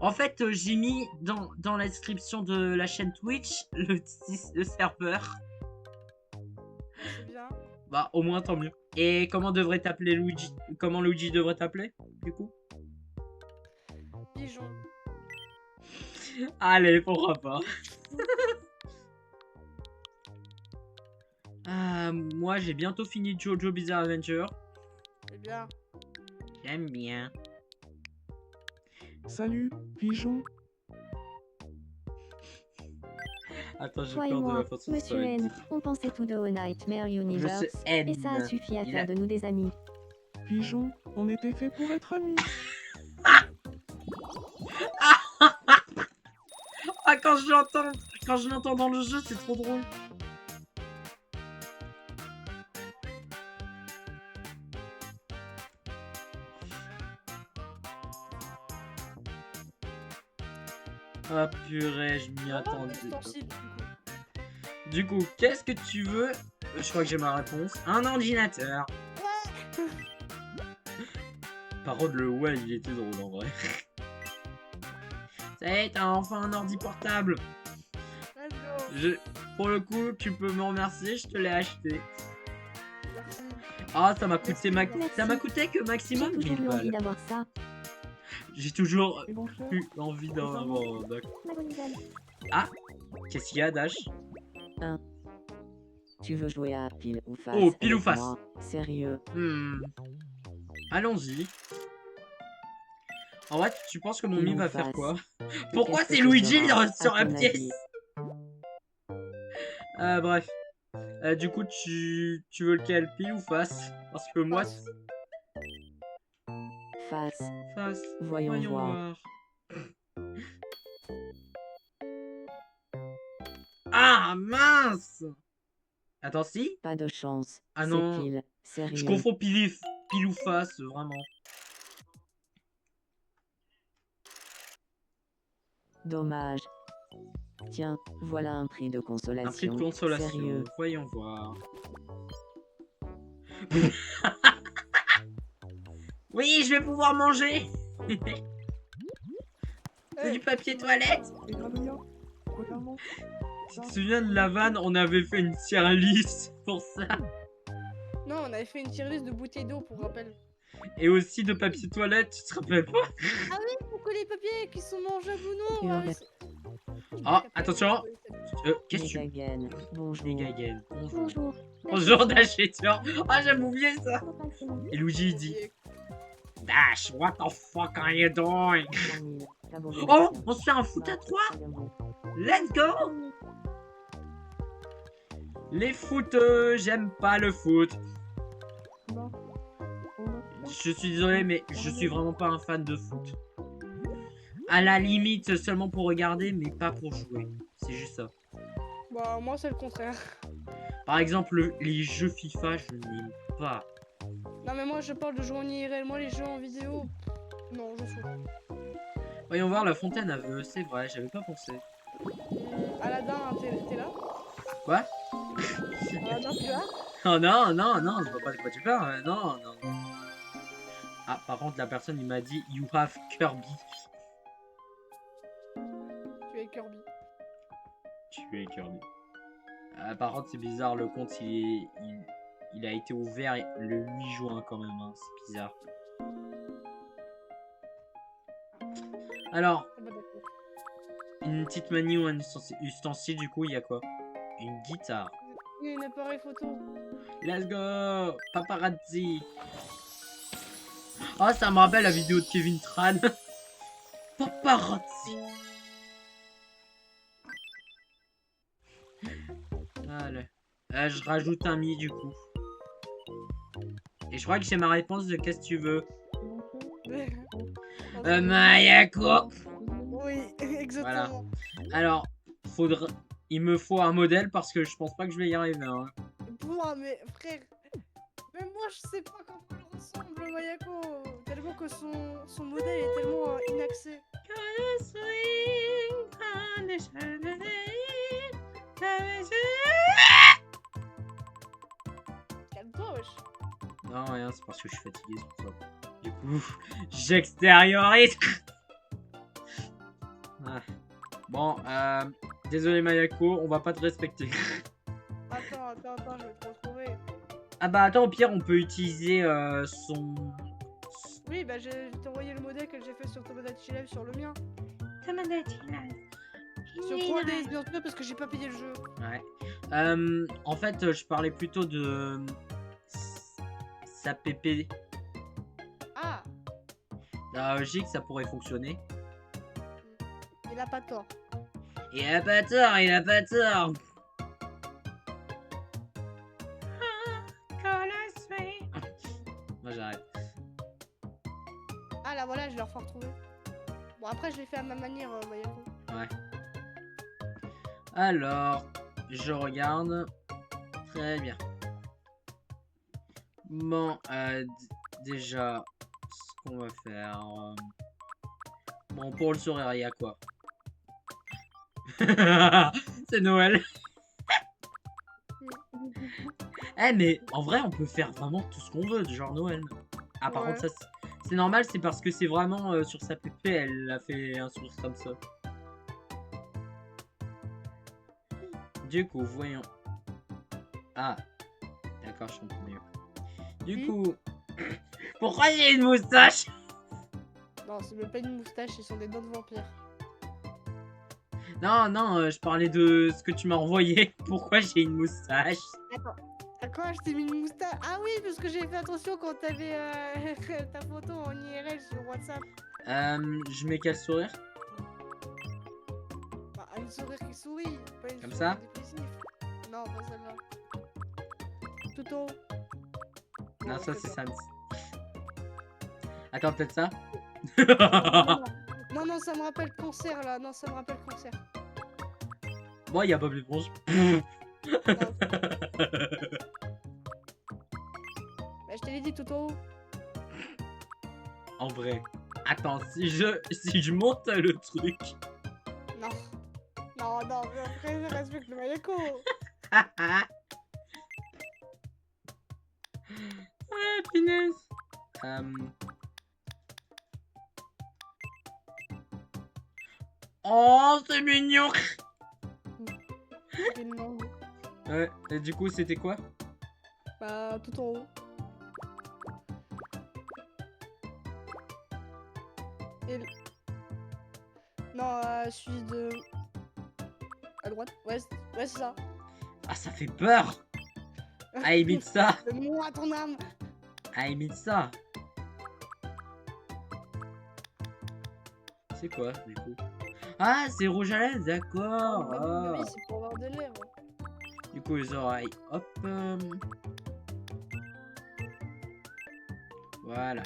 En fait, j'ai mis dans la description de la chaîne Twitch le serveur. C'est bien. Bah, au moins, tant mieux. Et comment devrait t'appeler Luigi? Comment Luigi devrait t'appeler, du coup? Pigeon. Allez, pourquoi pas. Moi, j'ai bientôt fini Jojo Bizarre Adventure. C'est bien. J'aime bien. Salut, pigeon. Attends, j'ai Toi et peur de la moi, façon dont ça Monsieur va être N, dit. on pensait tous deux au Nightmare Je Universe. sais N. Et ça a suffi à Il faire a- de nous des amis. Pigeon, on était fait pour être amis. Ah, quand je l'entends dans le jeu, c'est trop drôle. Ah purée, je m'y attendais. Du coup, qu'est-ce que tu veux? Je crois que j'ai ma réponse. Un ordinateur. Par contre, le ouais, il était drôle en vrai. Ça y est, t'as enfin un ordi portable. Let's go. Pour le coup, tu peux me remercier, je te l'ai acheté. Merci. Ah, ça m'a coûté Merci. ça m'a coûté que J'ai maximum toujours 1000 eu envie balles. d'avoir ça. J'ai toujours Et mon cher, eu envie d'en avoir. D'accord. Ma bonne nouvelle. Qu'est-ce qu'il y a, Dash? Tu veux jouer à pile ou face? Oh, pile ou avec face. moi? Sérieux? Allons-y. En vrai, tu penses que mon Pile Mi ou va faire face? quoi? Pourquoi Qu'est-ce c'est que ce Luigi sera, sur à la ton pièce? avis? Bref. Du coup, tu veux lequel? Pile ou face? Parce que moi, Face. Face. face. Voyons voir. Ah, mince! Attends, si? Pas de chance. Ah C'est non. pile. Sérieux. Je confonds pile ou face, vraiment. Dommage. Tiens, voilà un prix de Un prix consolation. de consolation. Sérieux. Voyons voir. Oui, je vais pouvoir manger. C'est du papier toilette. et Gravia, regarde-moi. Tu te souviens de la vanne? On avait fait une tier list pour ça. Non, on avait fait une tier list de bouteilles d'eau pour rappel. Et aussi de papier toilette, tu te rappelles pas? Ah oui, pourquoi les papiers qui sont mangeables ou non? Et ouais, on a- Ah, attention. Qu'est-ce que tu... Megagen. Bonjour. Les Gagen. Bonjour. Bonjour. Bonjour Dash et Thor. Ah, j'avais oublié ça. Et Luigi il dit Dash, what the fuck are you doing? Oh, on se fait un foot à 3. Let's go. Les foot, j'aime pas le foot. Je suis désolé, mais je suis vraiment pas un fan de foot. À la limite, seulement pour regarder, mais pas pour jouer. C'est juste ça. Bah, moi, c'est le contraire. Par exemple, les jeux FIFA, je n'aime pas. Non, mais moi, je parle de jouer en IRL. Moi, les jeux en vidéo, non, je fous. Voyons voir, la fontaine à vœux, c'est vrai, j'avais pas pensé. Aladdin, t'es là? Quoi? Aladdin, tu es là? Oh non, non, non, je vois pas de quoi tu parles. Non, non. Ah, par contre, la personne, il m'a dit You have Kirby. Tu es Kirby. Tu es Kirby. Par contre, c'est bizarre, le compte, il a été ouvert le 8 juin quand même, hein. C'est bizarre. Alors, Ah bah, d'accord. une petite manie ou un ustensile, du coup, il y a quoi? Une guitare. Il y a un appareil photo. Let's go! Paparazzi! Oh, ça me rappelle la vidéo de Kevin Tran. Paparazzi! Allez. Je rajoute un mi du coup. Et je crois que j'ai ma réponse de qu'est-ce que tu veux. Mayako! Oui, exactement. Alors, il me faut un modèle parce que je pense pas que je vais y arriver. Hein. Pouah, mais frère, même moi je sais pas comment il ressemble Mayako. Tellement que son modèle est tellement inaccès. Calme-toi, wesh. Non, rien, c'est parce que je suis fatigué, c'est pour ça. Du coup, j'extériorise. Ah. Bon, désolé Mayako, on va pas te respecter. Attends, je vais te retrouver. Ah bah attends, au pire, on peut utiliser son... Oui, bah j'ai envoyé le modèle que j'ai fait sur Tomodachi Live sur le mien. Tomodachi Live. Sur 3DS bien sûr parce que j'ai pas payé le jeu. Ouais. En fait, je parlais plutôt de... sa PP. Ah, Dans la logique, ça pourrait fonctionner. il a pas tort. Il a pas tort, il a pas tort. Moi j'arrête. Ah là voilà, je l'ai enfin retrouvé. Bon après je l'ai fait à ma manière, Mayako. Ouais. Alors, je regarde. Très bien. Bon, déjà, ce qu'on va faire. Bon, pour le sourire, il y a quoi? C'est Noël. Eh, mais en vrai, on peut faire vraiment tout ce qu'on veut, du genre Noël. Ah, par Ouais. contre, ça, c'est normal, c'est parce que c'est vraiment sur sa PP, elle a fait un sourire comme ça. Du coup, voyons. Ah, d'accord, je comprends mieux. Du coup, pourquoi j'ai une moustache? Non, c'est même pas une moustache, ce sont des dents de vampire. Non, non, je parlais de ce que tu m'as envoyé. Pourquoi j'ai une moustache? Attends. À quoi je t'ai mis une moustache? Ah oui, parce que j'ai fait attention quand t'avais ta photo en IRL sur WhatsApp. Je mets quel sourire? Bah, un sourire qui sourit, pas une Comme sourire ça? dépressif. Non, pas celle-là. Tout en haut. Non, Ouais, ça c'est c'est ça. ça. Attends, peut-être ça? Non, non, ça me rappelle cancer là. Non, ça me rappelle cancer. Moi, il y a Bob l'éponge. Non. Bah, je te l'ai dit tout en haut. En vrai. Attends, si je monte le truc. Non. Non, non, mais après, respecte le Mayako. Ah, punaise. Oh, c'est mignon. Non. Ouais, et du coup, c'était quoi? Bah, tout en haut. Et le... Non, celui de... À droite. Ouais, ouais c'est ça. Ah, ça fait peur. Ah, imite ça. Donne-moi ton âme. Ah, imite ça. C'est quoi, du coup? Ah, c'est rouge à lèvres, d'accord. Bah Ah. oui, c'est pour avoir des lèvres. Du coup, les oreilles, hop. Voilà.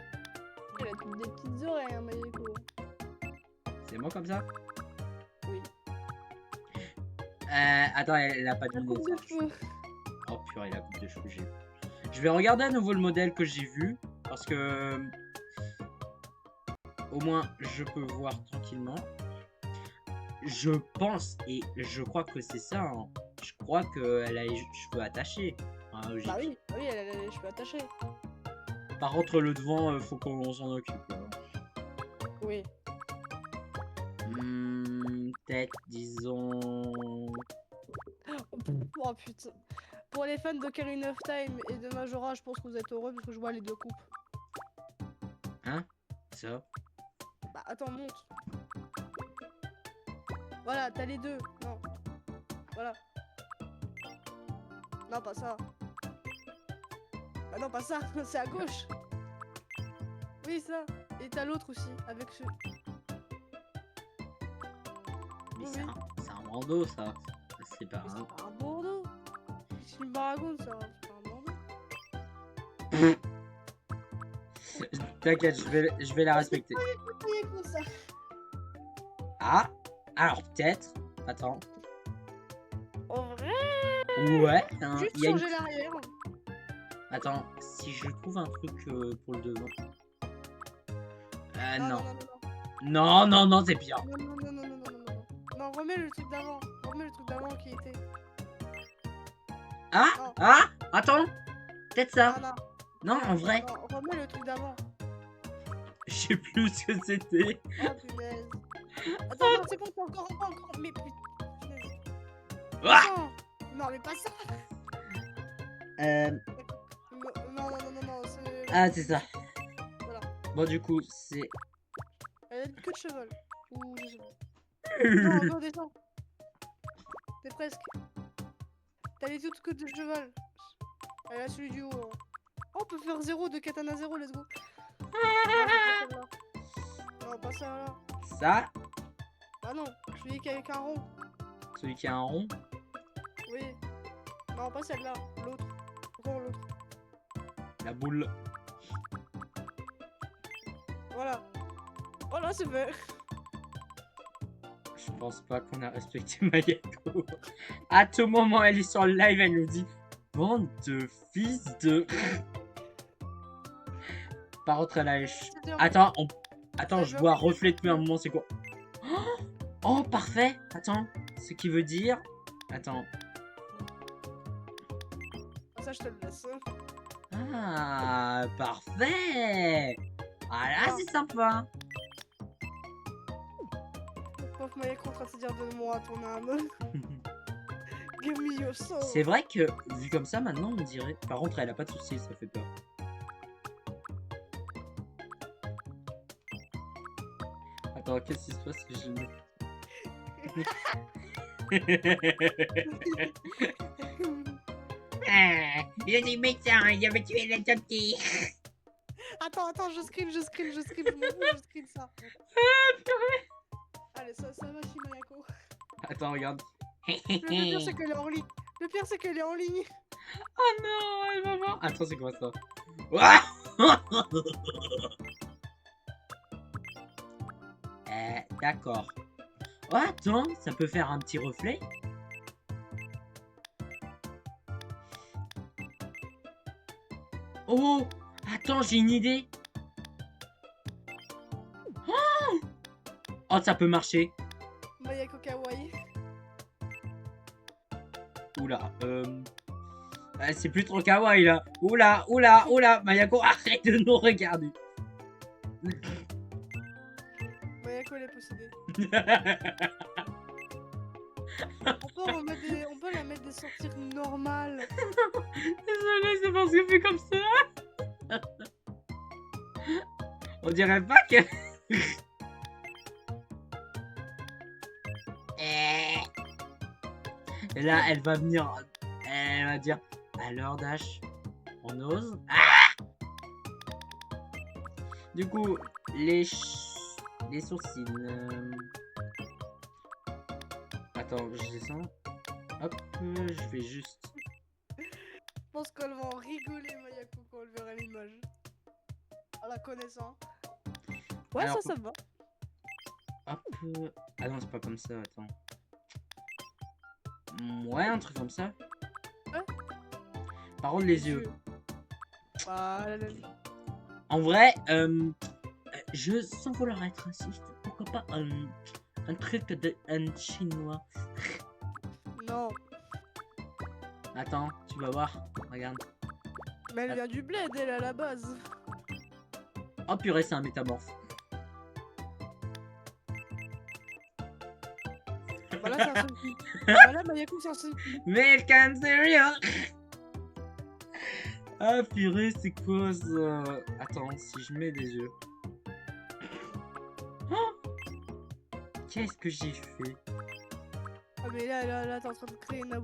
Il a toutes des petites oreilles, hein, Mayeko. C'est bon comme ça? Oui. Attends, elle a pas de La coupe lunettes. de cheveux. Oh purée, la coupe de cheveux. Je vais regarder à nouveau le modèle que j'ai vu. Parce que... Au moins, je peux voir tranquillement. Je pense, et je crois que c'est ça. Hein. Je crois qu'elle a les cheveux attachés. Hein, Bah logique. oui, oui, elle a les cheveux attachés. Par contre, le devant, faut qu'on s'en occupe. Oui. Peut-être, disons... Oh putain. Pour les fans d'Ocarina of Time et de Majora, je pense que vous êtes heureux parce que je vois les deux coupes. Hein? Ça? Bah attends, monte. Voilà, t'as les deux. Non. Voilà. Non, pas ça. Bah non, pas ça. C'est à gauche. Oui, ça. Et t'as l'autre aussi, avec ce... Mais Oui, c'est un bandeau, ça. C'est pas mais un... c'est pas un bandeau. C'est une baragoune, ça. C'est pas un bandeau. T'inquiète, je vais la respecter. C'est comme ça. Ah! Alors peut-être... Attends. En vrai, Ouais, hein, juste il y a une... changer l'arrière. Attends, si je trouve un truc pour le devant... Non, non. non, non, Non, c'est pire. non, non, non, non, non, non, non, non, non. Non, remets le truc d'avant. Remets le truc d'avant qui était. Ah! Non. Ah! Attends! Peut-être ça. Non, non. Non, en vrai, Non, remets le truc d'avant. je sais plus ce que c'était. Oh punaise. Attends, non, c'est bon, t'as encore. Mais putain. Punaise. Ah! Non, non, mais pas ça. Non, non, non, non, non, c'est. Ah, c'est ça. Voilà. Bon, du coup, c'est... Elle a une queue de cheval. Ou je sais pas. Non, non, descends. T'es presque. T'as les toutes queues de cheval. Elle a celui du haut. Hein. Oh, on peut faire 0 de katana 0, let's go. Non, pas ça là. Ça, Ah non, celui qui a avec un rond. celui qui a un rond. Oui. Non, pas celle-là. L'autre. Encore l'autre. La boule. Voilà. Voilà, c'est fait. Je pense pas qu'on a respecté Mayako. À tout moment, elle est sur le live, elle nous dit bande de fils de... Par contre, elle a... Attends, Attends, je vois reflet depuis un moment, c'est quoi? Oh, parfait. Attends, ce qui veut dire... Attends. Ça, je te le laisse. Ah, parfait. Ah là, c'est sympa. Pauvre Mayek en train de se dire donne-moi ton âme. Give me your soul. C'est vrai que, vu comme ça, maintenant, on dirait... Par contre, elle a pas de soucis, ça fait peur. Attends, qu'est-ce qui se passe si je le mets? Il est méchant, il avait tué la gentille. Attends, je screen, je m'en fous, je screen ça. Allez, ça va chez Mayako. Attends, regarde. Le pire, c'est qu'elle est en ligne. Le pire, c'est qu'elle est en ligne. Oh non, elle va voir. Attends, c'est quoi ça? Ouah. D'accord. Oh, attends, ça peut faire un petit reflet. Oh, attends, j'ai une idée. Oh, oh, ça peut marcher. Mayako Kawaii. Oula, c'est plus trop kawaii là. Oula, Mayako, arrête de nous regarder. Mayako, elle est possédée. On peut la mettre des sorties normales. Désolé, c'est parce que fait comme ça. On dirait pas que... Et là, elle va venir... Elle va dire... Alors, Dash, on ose. Ah, du coup, les sourcils... Attends, je descends. Hop, je vais juste... Je pense qu'elle va en rigoler, Mayako, quand elle verra l'image. à la connaissance. Ouais, Alors, ça me va. hop. Ah non, c'est pas comme ça, attends. Ouais, un truc comme ça. Ouais. Par contre, les yeux. Bah, En vrai, je, sans vouloir être raciste, pourquoi pas un truc de un chinois. non. Attends, tu vas voir. Regarde. Mais elle vient du bled, elle, à la base. Oh purée, c'est un métamorphe. Bah là, c'est un selfie. Bah là, Mayako, c'est un selfie. Milk and cereal. Ah purée, c'est quoi ça? Attends, si je mets des yeux. Oh, qu'est-ce que j'ai fait? Ah, mais là, t'es en train de créer une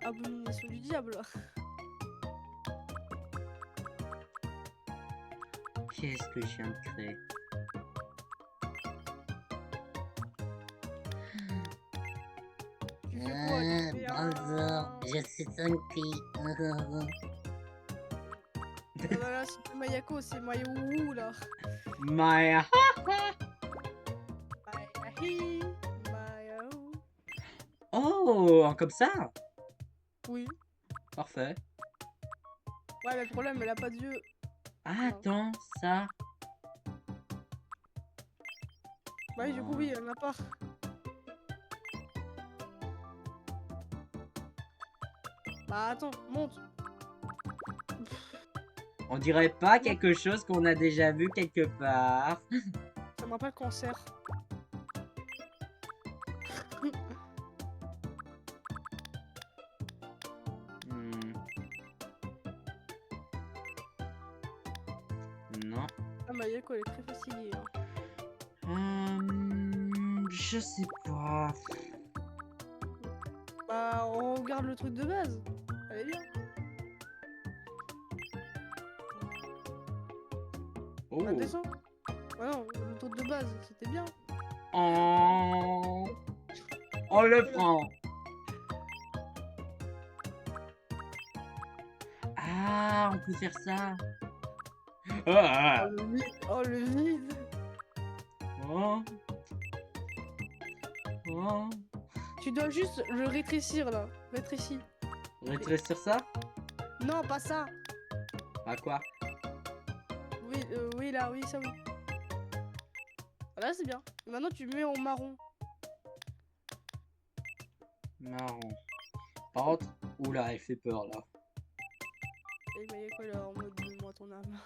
abomination du diable. Qu'est-ce que je viens de créer? Tu fais quoi? Tu fais un- je suis Sanky. Ah, là, c'est plus Mayako, c'est Mayou là. Maya. Mayahi, Mayao. Oh, comme ça? Oui. Parfait. Ouais, mais le problème, elle a pas d'yeux. Ah, attends, ça. Ouais, du coup, oui, elle n'a pas. Bah, attends, monte. On dirait pas quelque chose qu'on a déjà vu quelque part. Ça me rappelle cancer. Hmm. Non. Ah, Mayako, elle est très fatiguée. Hein. Je sais pas. Bah, on regarde le truc de base. Elle est bien. Oh. Bah, descends. Ouais, non, le truc de base, c'était bien. Oh. On le prend. Ah, on peut faire ça. Ah. Oh, le vide. Oh, le vide. Oh. Oh. Tu dois juste le rétrécir, là. Rétrécis. Rétrécir ça? Non, pas ça. À quoi? Oui, oui, là, oui, ça, oui. Là, c'est bien. Et maintenant, tu mets en marron. Marron. Par contre, oula, elle fait peur là. Et Mayako, elle est en mode donne-moi ton âme.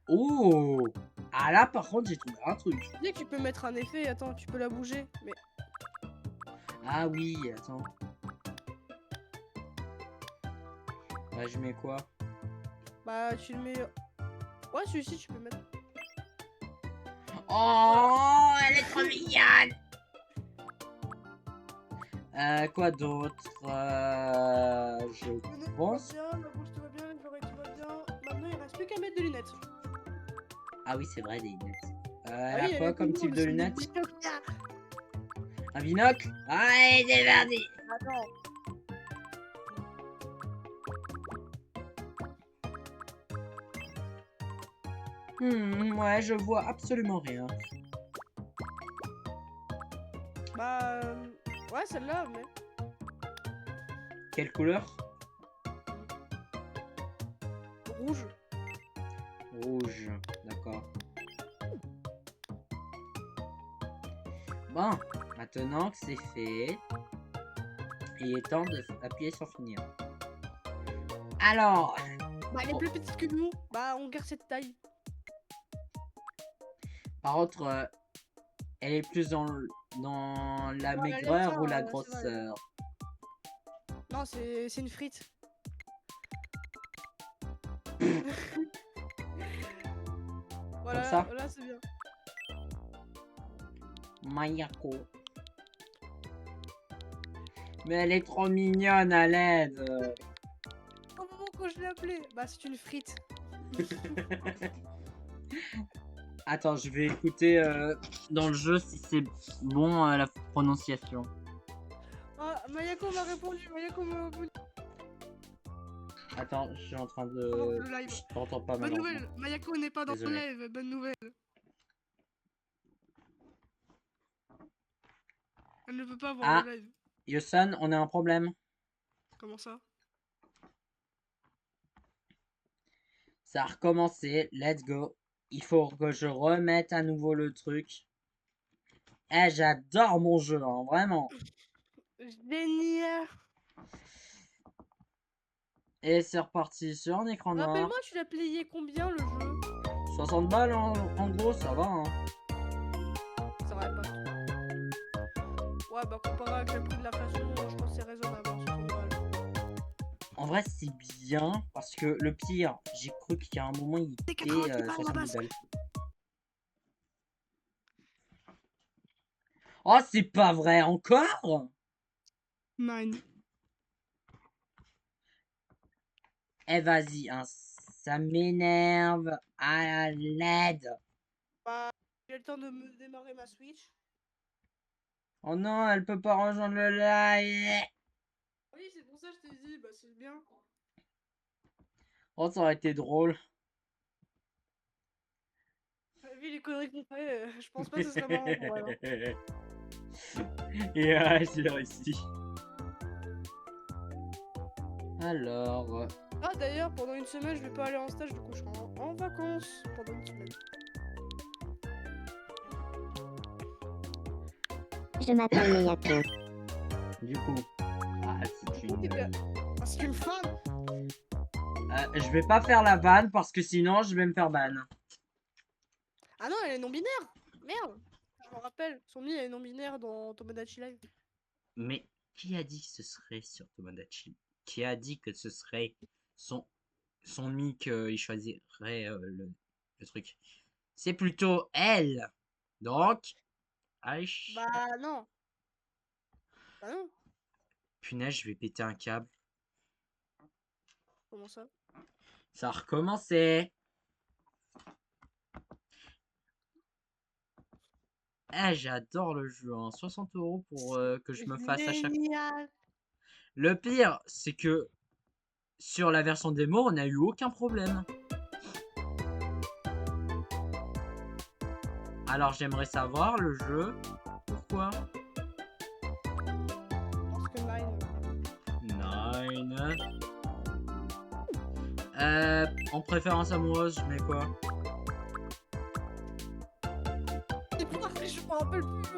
Oh. Ah là, par contre, j'ai trouvé un truc. Tu sais que tu peux mettre un effet, attends, tu peux la bouger. Mais Ah oui, attends. Bah, je mets quoi? bah, tu le mets. Ouais, celui-ci, tu peux mettre. Oh, elle est trop mignonne. Quoi d'autre? Je Le nez pense. tout va bien, la bouche tout va bien, les oreilles tout va bien. Maintenant, il reste plus qu'à mettre des lunettes. Ah oui, c'est vrai, des lunettes. Ah Elle oui, a quoi est comme tout type le de monde, lunettes? c'est des binocs. Un binocle? Ouais, c'est parti. Attends. Ouais, je vois absolument rien. Bah. Ouais, celle-là, mais. Quelle couleur? Rouge. Rouge, d'accord. Bon, maintenant que c'est fait, il est temps d'appuyer sur finir. Alors, Bah, elle est plus petite que nous. Bah, on garde cette taille. par contre, elle est plus dans la Dans la maigreur légère, ou la c'est vrai. grosseur? Non, c'est une frite. Voilà, ça là, c'est bien. Mayako. Mais elle est trop mignonne à l'aide. Au moment quand je l'ai appelée, bah, c'est une frite. Attends, je vais écouter dans le jeu si c'est bon la prononciation. Ah, Mayako m'a répondu, Mayako m'a répondu. Attends, je suis en train Pendant de... le live. Je t'entends pas Bonne malheureusement. nouvelle, Mayako n'est pas dans le Désolé. live, bonne nouvelle. Elle ne peut pas voir Ah. le live. Yosan, on a un problème. Comment ça? Ça a recommencé, let's go. Il faut que je remette à nouveau le truc. Eh, j'adore mon jeu, hein, vraiment. Génial. Et c'est reparti sur un écran noir. Rappelle-moi, tu l'as payé combien le jeu? 60 balles en gros, ça va. Hein. Ça va pas. Ouais, bah comparé avec le prix de l'inflation, je pense que c'est raisonnable, hein, 60 balles. En vrai, c'est bien parce que le pire, j'ai cru qu'à un moment il C'est était 90 balles, 70 Rabat. balles. Oh, c'est pas vrai encore? 9. Eh, vas-y, hein, ça m'énerve à l'aide. Bah, j'ai le temps de me démarrer ma Switch. Oh non, elle peut pas rejoindre le live. Oui, c'est pour ça que je t'ai dit, bah c'est bien. Oh, ça aurait été drôle. Vu les conneries qu'on fait, je pense pas que ce serait marrant pour elle. Hein. Et j'ai réussi. Alors, Ah d'ailleurs, pendant une semaine, je vais pas aller en stage, du coup je serai en vacances pendant une semaine. Je m'appelle Miyako. du coup, c'est une... Ah, c'est une femme. je vais pas faire la vanne parce que sinon je vais me faire ban. Ah non, elle est non-binaire. Merde. Je me rappelle, son nid est non-binaire dans Tomodachi Live. Mais qui a dit que ce serait sur Tomodachi? Qui a dit que ce serait son mic, il choisirait le truc? C'est plutôt elle. Donc, allez. Bah non. Bah non. Punaise, je vais péter un câble. Comment ça? Ça a recommencé. Eh, j'adore le jeu. Hein. 60 € pour que je me fasse à chaque... Génial. Le pire, c'est que sur la version démo, on n'a eu aucun problème. Alors, j'aimerais savoir le jeu. Pourquoi? Parce que Nine. En préférence amoureuse, je mets quoi? Et pourquoi je me rappelle plus.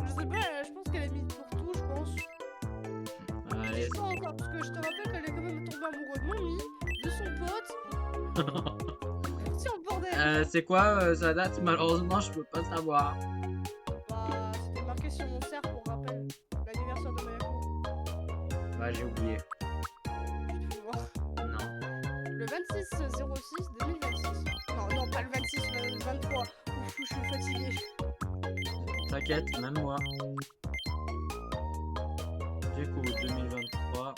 Je sais pas, je pense qu'elle est mise pour tout, je pense. Allez. Je sais pas encore, parce que je te rappelle qu'elle est quand même tombée amoureuse de mon mi, de son pote. C'est un bordel. C'est quoi sa date? Malheureusement, je peux pas savoir. Bah, c'était marqué sur mon cerf pour rappel. L'anniversaire de Mayako. Ouais, j'ai oublié. Tu peux voir. Non. Le 26-06-2026. Non, pas le 26, le 23. Ouf, je suis fatiguée. T'inquiète, même moi. Du coup, 2023.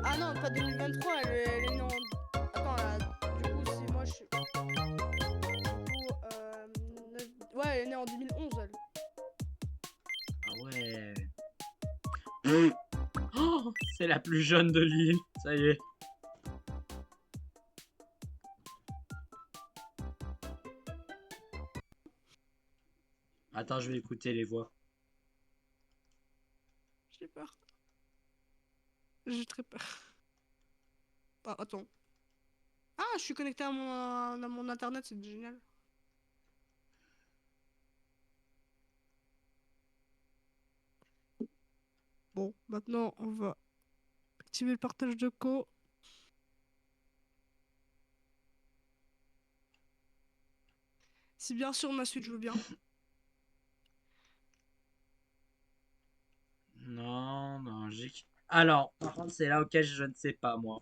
Ah non, pas 2023, elle est née en... Attends, là, du coup, c'est moi, je suis... Ouais, elle est née en 2011, elle. Ah ouais. Oh, c'est la plus jeune de l'île. Ça y est. Attends, je vais écouter les voix. J'ai peur. J'ai très peur. Ah, attends. Ah, je suis connecté à mon internet, c'est génial. Bon, maintenant, on va activer le partage de co. Si bien sûr ma suite, je veux bien. Non, non, j'ai... Alors, par contre, c'est là auquel je ne sais pas, moi.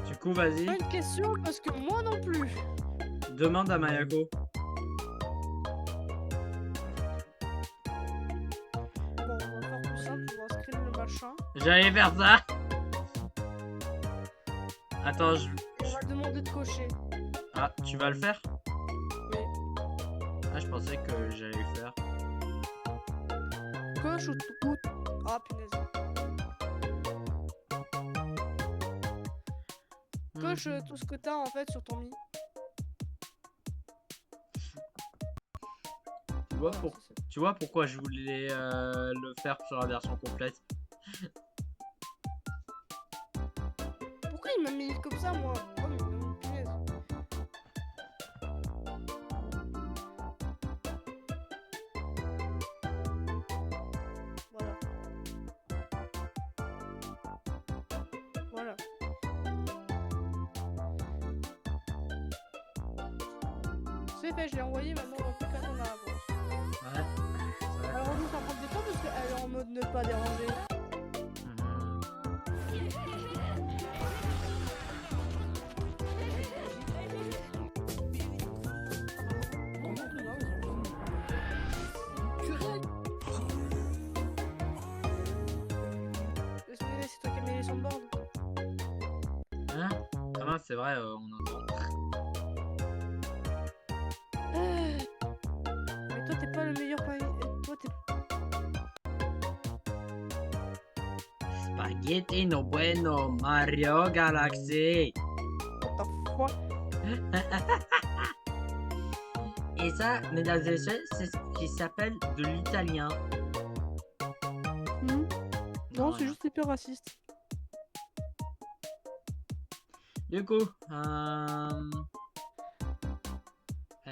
Du coup, vas-y. Pas une question, parce que moi non plus. Demande à Mayako. Bon, on va faire plus simple, on va screen le machin. J'allais faire ça. Attends, je... Et on va demander de cocher. Ah, tu vas le faire? Oui. Ah, je pensais que j'allais le faire. Coche ou... Ah, punaise. Coche tout ce que t'as en fait sur ton Mi. Tu vois, Voilà, c'est ça. tu vois pourquoi je voulais le faire sur la version complète. Pourquoi il m'a mis comme ça, moi? Oh, mais non, punaise. Voilà. Voilà. C'est fait, je l'ai envoyé, maintenant on va plus qu'attendre la réponse. Ouais. Alors on va prendre des temps parce qu'elle est en mode ne pas déranger. Excusez, c'est toi qui as mis les soundboards. Hein? Ah mince, c'est vrai, on entend. Mais toi t'es pas le meilleur toi t'es Spaghetti no bueno, Mario Galaxy. what the fuck. Et ça, mesdames et messieurs, c'est ce qui s'appelle de l'italien. Non, c'est rien. juste hyper raciste. Du coup, elle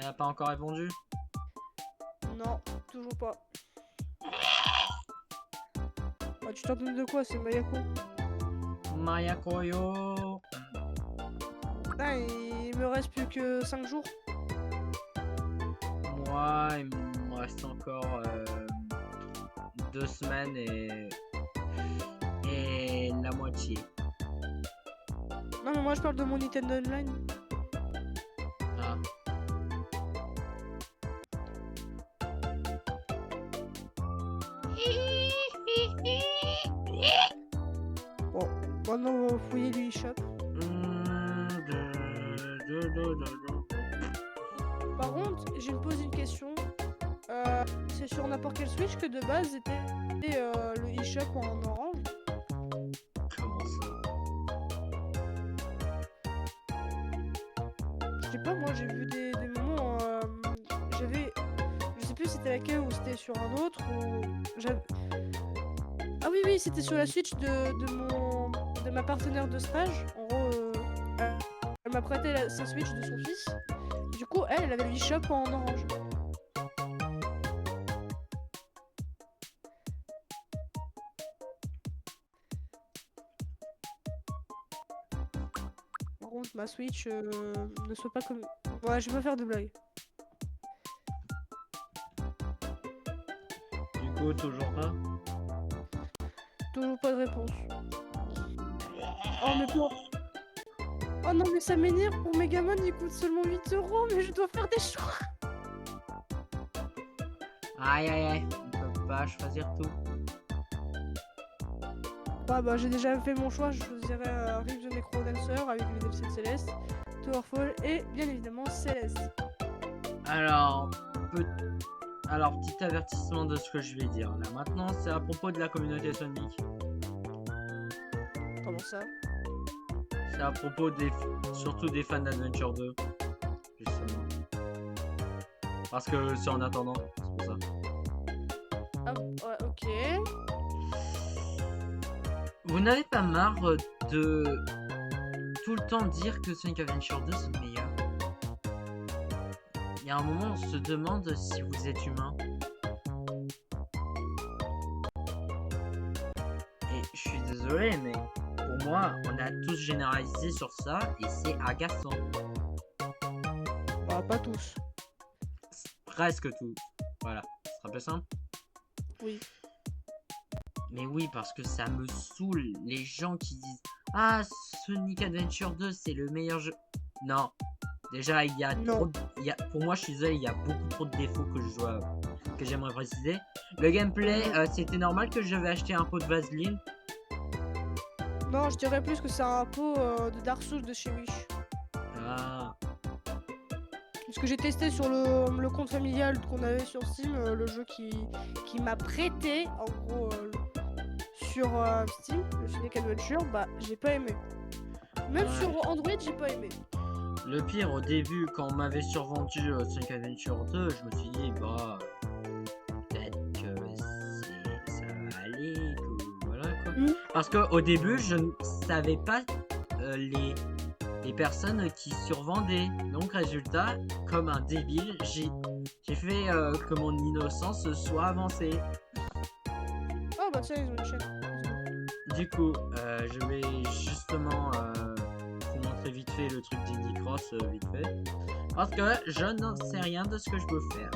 a pas encore répondu. Non, toujours pas. Ah, tu t'en donnes de quoi? C'est Mayako. Maya Koyo. Ah, il me reste plus que 5 jours. Moi, il me reste encore 2 semaines et la moitié. Non, mais moi je parle de mon Nintendo Online. Ah. Bon, maintenant on va fouiller le eShop. Par contre, je me pose une question. C'est sur n'importe quel Switch que de base était le eShop en orange. Comment ça? Je sais pas, moi j'ai vu des moments. J'avais. Je sais plus si c'était laquelle ou c'était sur un autre. Ou j'avais. Ah oui, oui, c'était sur la Switch de ma partenaire de stage. En gros, elle m'a prêté sa Switch de son fils. Du coup, elle avait le eShop en orange. Par contre, ma Switch ne soit pas comme. Ouais, je vais pas faire de blague. Du coup, toujours pas. Toujours pas de réponse. Oh, mais quoi? Oh non, mais ça m'énerve. Pour Megamon, il coûte seulement 8 €, mais je dois faire des choix. Aïe aïe aïe, on peut pas choisir tout. Bah, j'ai déjà fait mon choix. Je choisirais Rift the Necrodancer avec les DLC de Céleste, Towerfall et bien évidemment Céleste. Alors, petit avertissement de ce que je vais dire. Là, maintenant, c'est à propos de la communauté Sonic. Comment ça? C'est à propos surtout des fans d'Adventure 2. Justement. Parce que c'est en attendant, c'est pour ça. Ah, ouais, ok. Vous n'avez pas marre de tout le temps dire que Sonic Adventure 2 c'est le meilleur? Il y a un moment, on se demande si vous êtes humain. Et je suis désolé, mais pour moi, on a tous généralisé sur ça et c'est agaçant. Bah, pas tous. Presque tout. Voilà, ce sera plus simple. Oui. Mais oui, parce que ça me saoule les gens qui disent ah, Sonic Adventure 2 c'est le meilleur jeu. Non. Déjà, il y a Non. trop pour moi, je suis désolé, il y a beaucoup trop de défauts que j'aimerais préciser. Le gameplay, c'était normal que j'avais acheté un pot de Vaseline. Non, je dirais plus que c'est un pot de Dark Souls de chez Wish. Ah, Parce que j'ai testé sur le compte familial qu'on avait sur Steam, le jeu qui m'a prêté, en gros, sur Steam, le Sonic Adventure, bah j'ai pas aimé. Même sur Android, j'ai pas aimé. Le pire, au début, quand on m'avait survendu Sonic Adventure 2, je me suis dit, bah, peut-être que ça va aller, que voilà quoi. Parce qu'au début, je ne savais pas les personnes qui survendaient. Donc, résultat, comme un débile, j'ai fait que mon innocence soit avancée. Oh bah tiens, ils ont une chaîne. Du coup, je vais justement vous montrer vite fait le truc d'Indie Cross vite fait. Parce que je n'en sais rien de ce que je peux faire.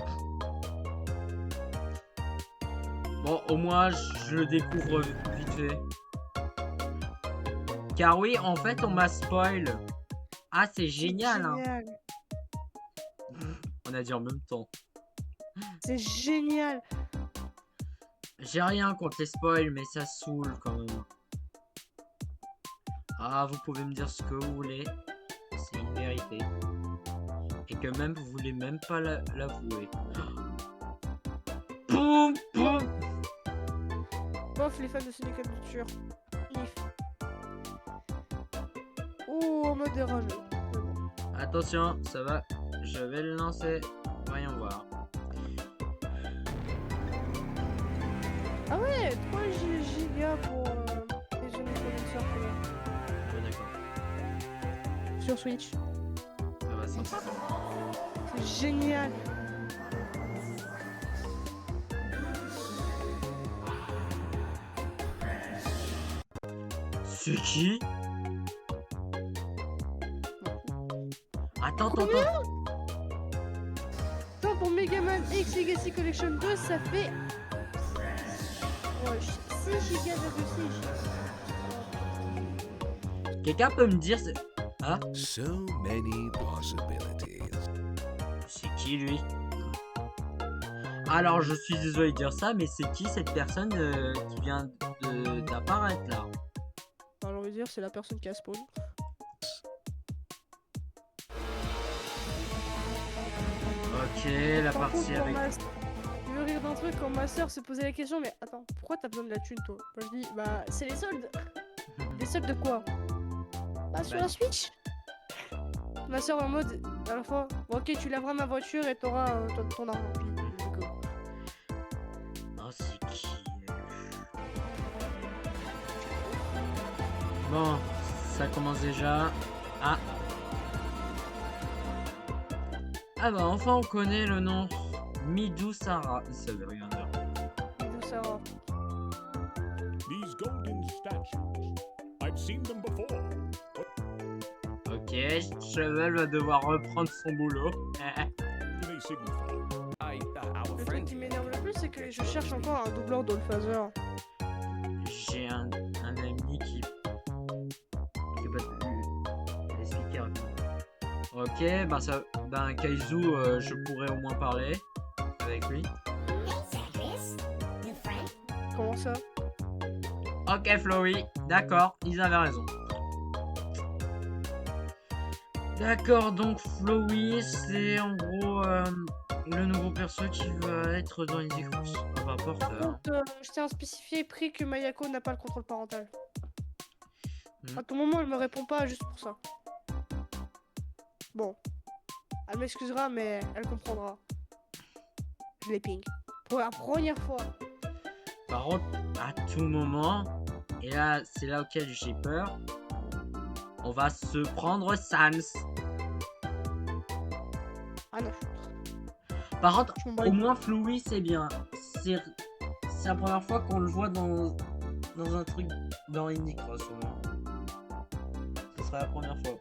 Bon, au moins, je le découvre vite fait. Car oui, en fait, on m'a spoil. Ah, c'est génial, hein. Génial. On a dit en même temps. C'est génial. J'ai rien contre les spoils, mais ça saoule quand même. Ah, vous pouvez me dire ce que vous voulez. C'est une vérité. Et que même vous voulez même pas l'avouer. Boum, boum. Bof, les fans de Sonic Adventure. If. Oh, en mode rageux. Attention, ça va. Je vais le lancer. Voyons voir. Ah ouais, 3 gigas pour les Sonic Adventure Ouais, d'accord. sur Switch. Ah bah ça. C'est génial. C'est qui? Attends. Attends, pour Mega Man X Legacy Collection 2, ça fait 6 gigas de 6. Quelqu'un peut me dire Ah, So many possibilities. c'est qui lui? Alors je suis désolé de dire ça, mais c'est qui cette personne qui vient d'apparaître là? Alors, on va dire, c'est la personne qui a spawn. Ok, la Par partie contre, avec... Je veux rire d'un truc quand ma soeur se posait la question, mais attends, pourquoi t'as besoin de la thune toi? Moi je dis, bah c'est les soldes. Les soldes de quoi? Bah sur Bah. la Switch. Ma soeur en mode, à la fois, bon, ok tu laveras ma voiture et t'auras ton argent. Puis, d'accord. Oh, c'est qui Bon, ça commence déjà. Ah. Ah bah enfin on connaît le nom. Midou Sarah. Ça veut rien dire. D'où ça va? These golden statues, I've seen them before. Ok, Cheval va devoir reprendre son boulot. Do they signify? Le truc qui m'énerve le plus, c'est que je cherche encore un doubleur d'Allphaser. J'ai un ami qui va te l'expliquer rapidement. Ok, ben Kaizu, je pourrais au moins parler avec lui. Comment ça? Ok, Flowey, d'accord, ils avaient raison. D'accord, donc Flowey, c'est en gros le nouveau perso qui va être dans Indie Cross. Peu importe. Par contre, je tiens à spécifier prix que Mayako n'a pas le contrôle parental. À tout moment, elle me répond pas juste pour ça. Bon, elle m'excusera, mais elle comprendra. Je les ping. Pour la première fois. Par contre, à tout moment, et là, c'est là auquel j'ai peur, on va se prendre Sans. Ah non. Par contre, Je m'en bats au les moins Flowey, c'est bien. C'est la première fois qu'on le voit dans un truc dans Indie Cross au moins. Ce sera la première fois.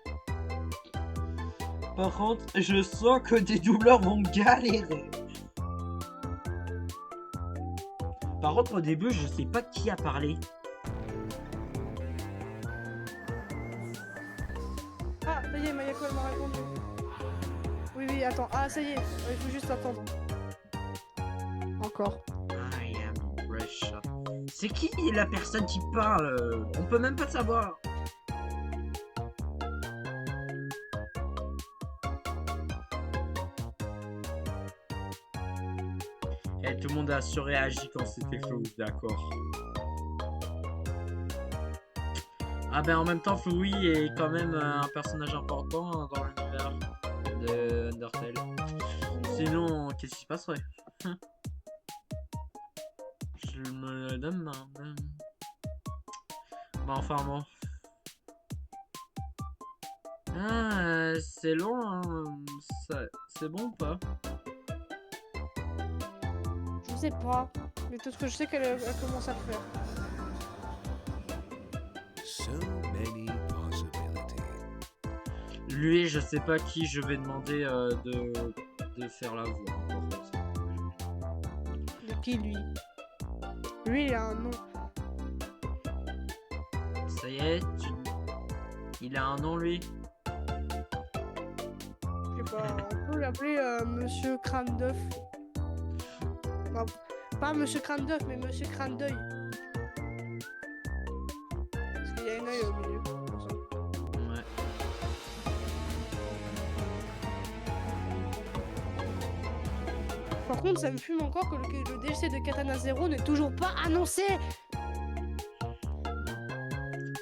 Par contre, je sens que des doubleurs vont galérer. Par contre, au début, je sais pas qui a parlé. Ah, ça y est, Mayako, elle m'a répondu. Oui, attends. Ah, ça y est, il faut juste attendre. Encore. I am Russia. C'est qui la personne qui parle? On peut même pas savoir. Et tout le monde a surréagi quand c'était Flow, d'accord. Ah ben en même temps, Flowey est quand même un personnage important dans l'univers de Undertale. Sinon, qu'est-ce qui se passerait? Je me demande. Bah enfin bon. Ah, c'est long, hein. C'est bon ou pas? Je sais pas. Mais tout ce que je sais qu'elle elle commence à le faire. So many possibilities. Lui, je sais pas qui je vais demander de faire la voix. En fait. De qui lui? Lui il a un nom. Ça y est, il a un nom lui? Je sais pas, on peut l'appeler Monsieur Crâne d'œuf. Non, pas Monsieur Crâne d'œuf, mais Monsieur Crâne d'œil. Parce qu'il y a un œil au milieu. Pour ça. Ouais. Par contre, ça me fume encore que le DLC de Katana Zero n'est toujours pas annoncé.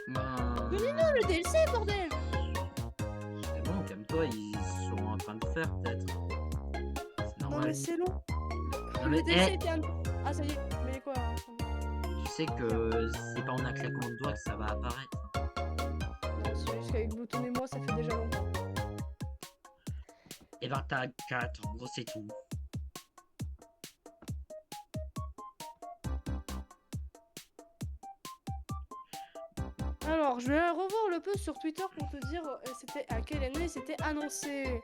Ben... Donnez-nous le DLC, bordel! C'est bon, calme-toi, ils sont en train de faire peut-être. C'est Non normal. mais c'est long. Non, mais, Le DLC était Ah ça y est, mais quoi? tu sais que c'est pas en un claquement de doigts que ça va apparaître. Non, c'est juste qu'avec Bouton et moi, ça fait déjà longtemps. Et ben t'as 4, en gros c'est tout. Alors, je vais revoir le peu sur Twitter pour te dire c'était à quelle année c'était annoncé.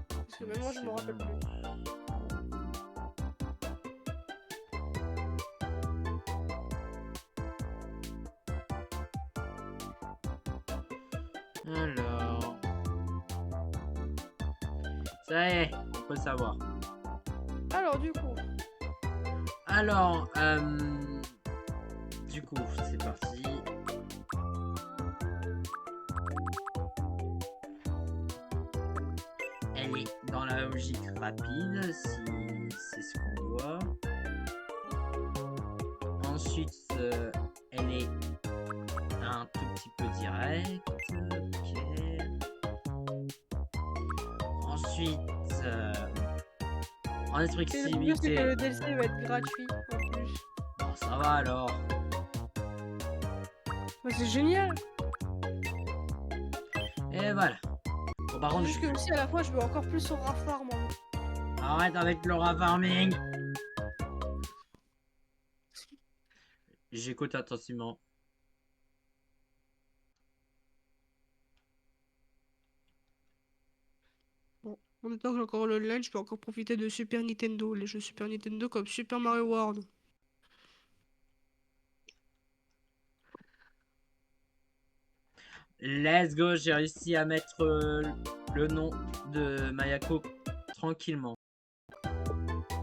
Parce que même moi, je me rappelle plus. Alors... Ça y est, on peut savoir. Alors, du coup, Alors, du coup, c'est parti. Elle est dans la logique rapide, si c'est ce qu'on voit. Ensuite, elle est un tout petit peu directe. Ok. Ensuite, en c'est le mieux, c'est que expressivité. le DLC va être gratuit en plus. Bon, ça va alors. Bah, c'est génial. Et voilà. Bon, par C'est contre, juste que aussi à la fois, je veux encore plus au Rafar, moi. arrête avec le farming. J'écoute attentivement. Bon, en même temps que j'ai encore le online, je peux encore profiter de Super Nintendo, les jeux Super Nintendo comme Super Mario World. Let's go, j'ai réussi à mettre le nom de Mayako tranquillement.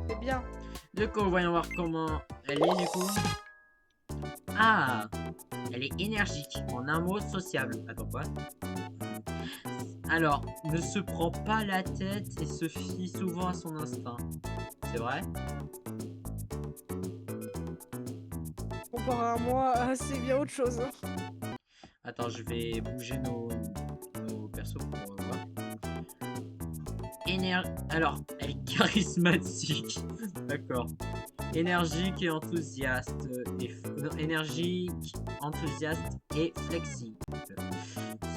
C'est bien. Du coup, voyons voir comment elle est du coup. Ah, elle est énergique, en un mot sociable. Attends quoi? Alors, ne se prend pas la tête et se fie souvent à son instinct. C'est vrai? Comparé à moi, c'est bien autre chose. Hein. Attends, je vais bouger nos persos pour voir. Alors, elle est charismatique. D'accord. Énergique et enthousiaste. Non, énergique, enthousiaste et flexible.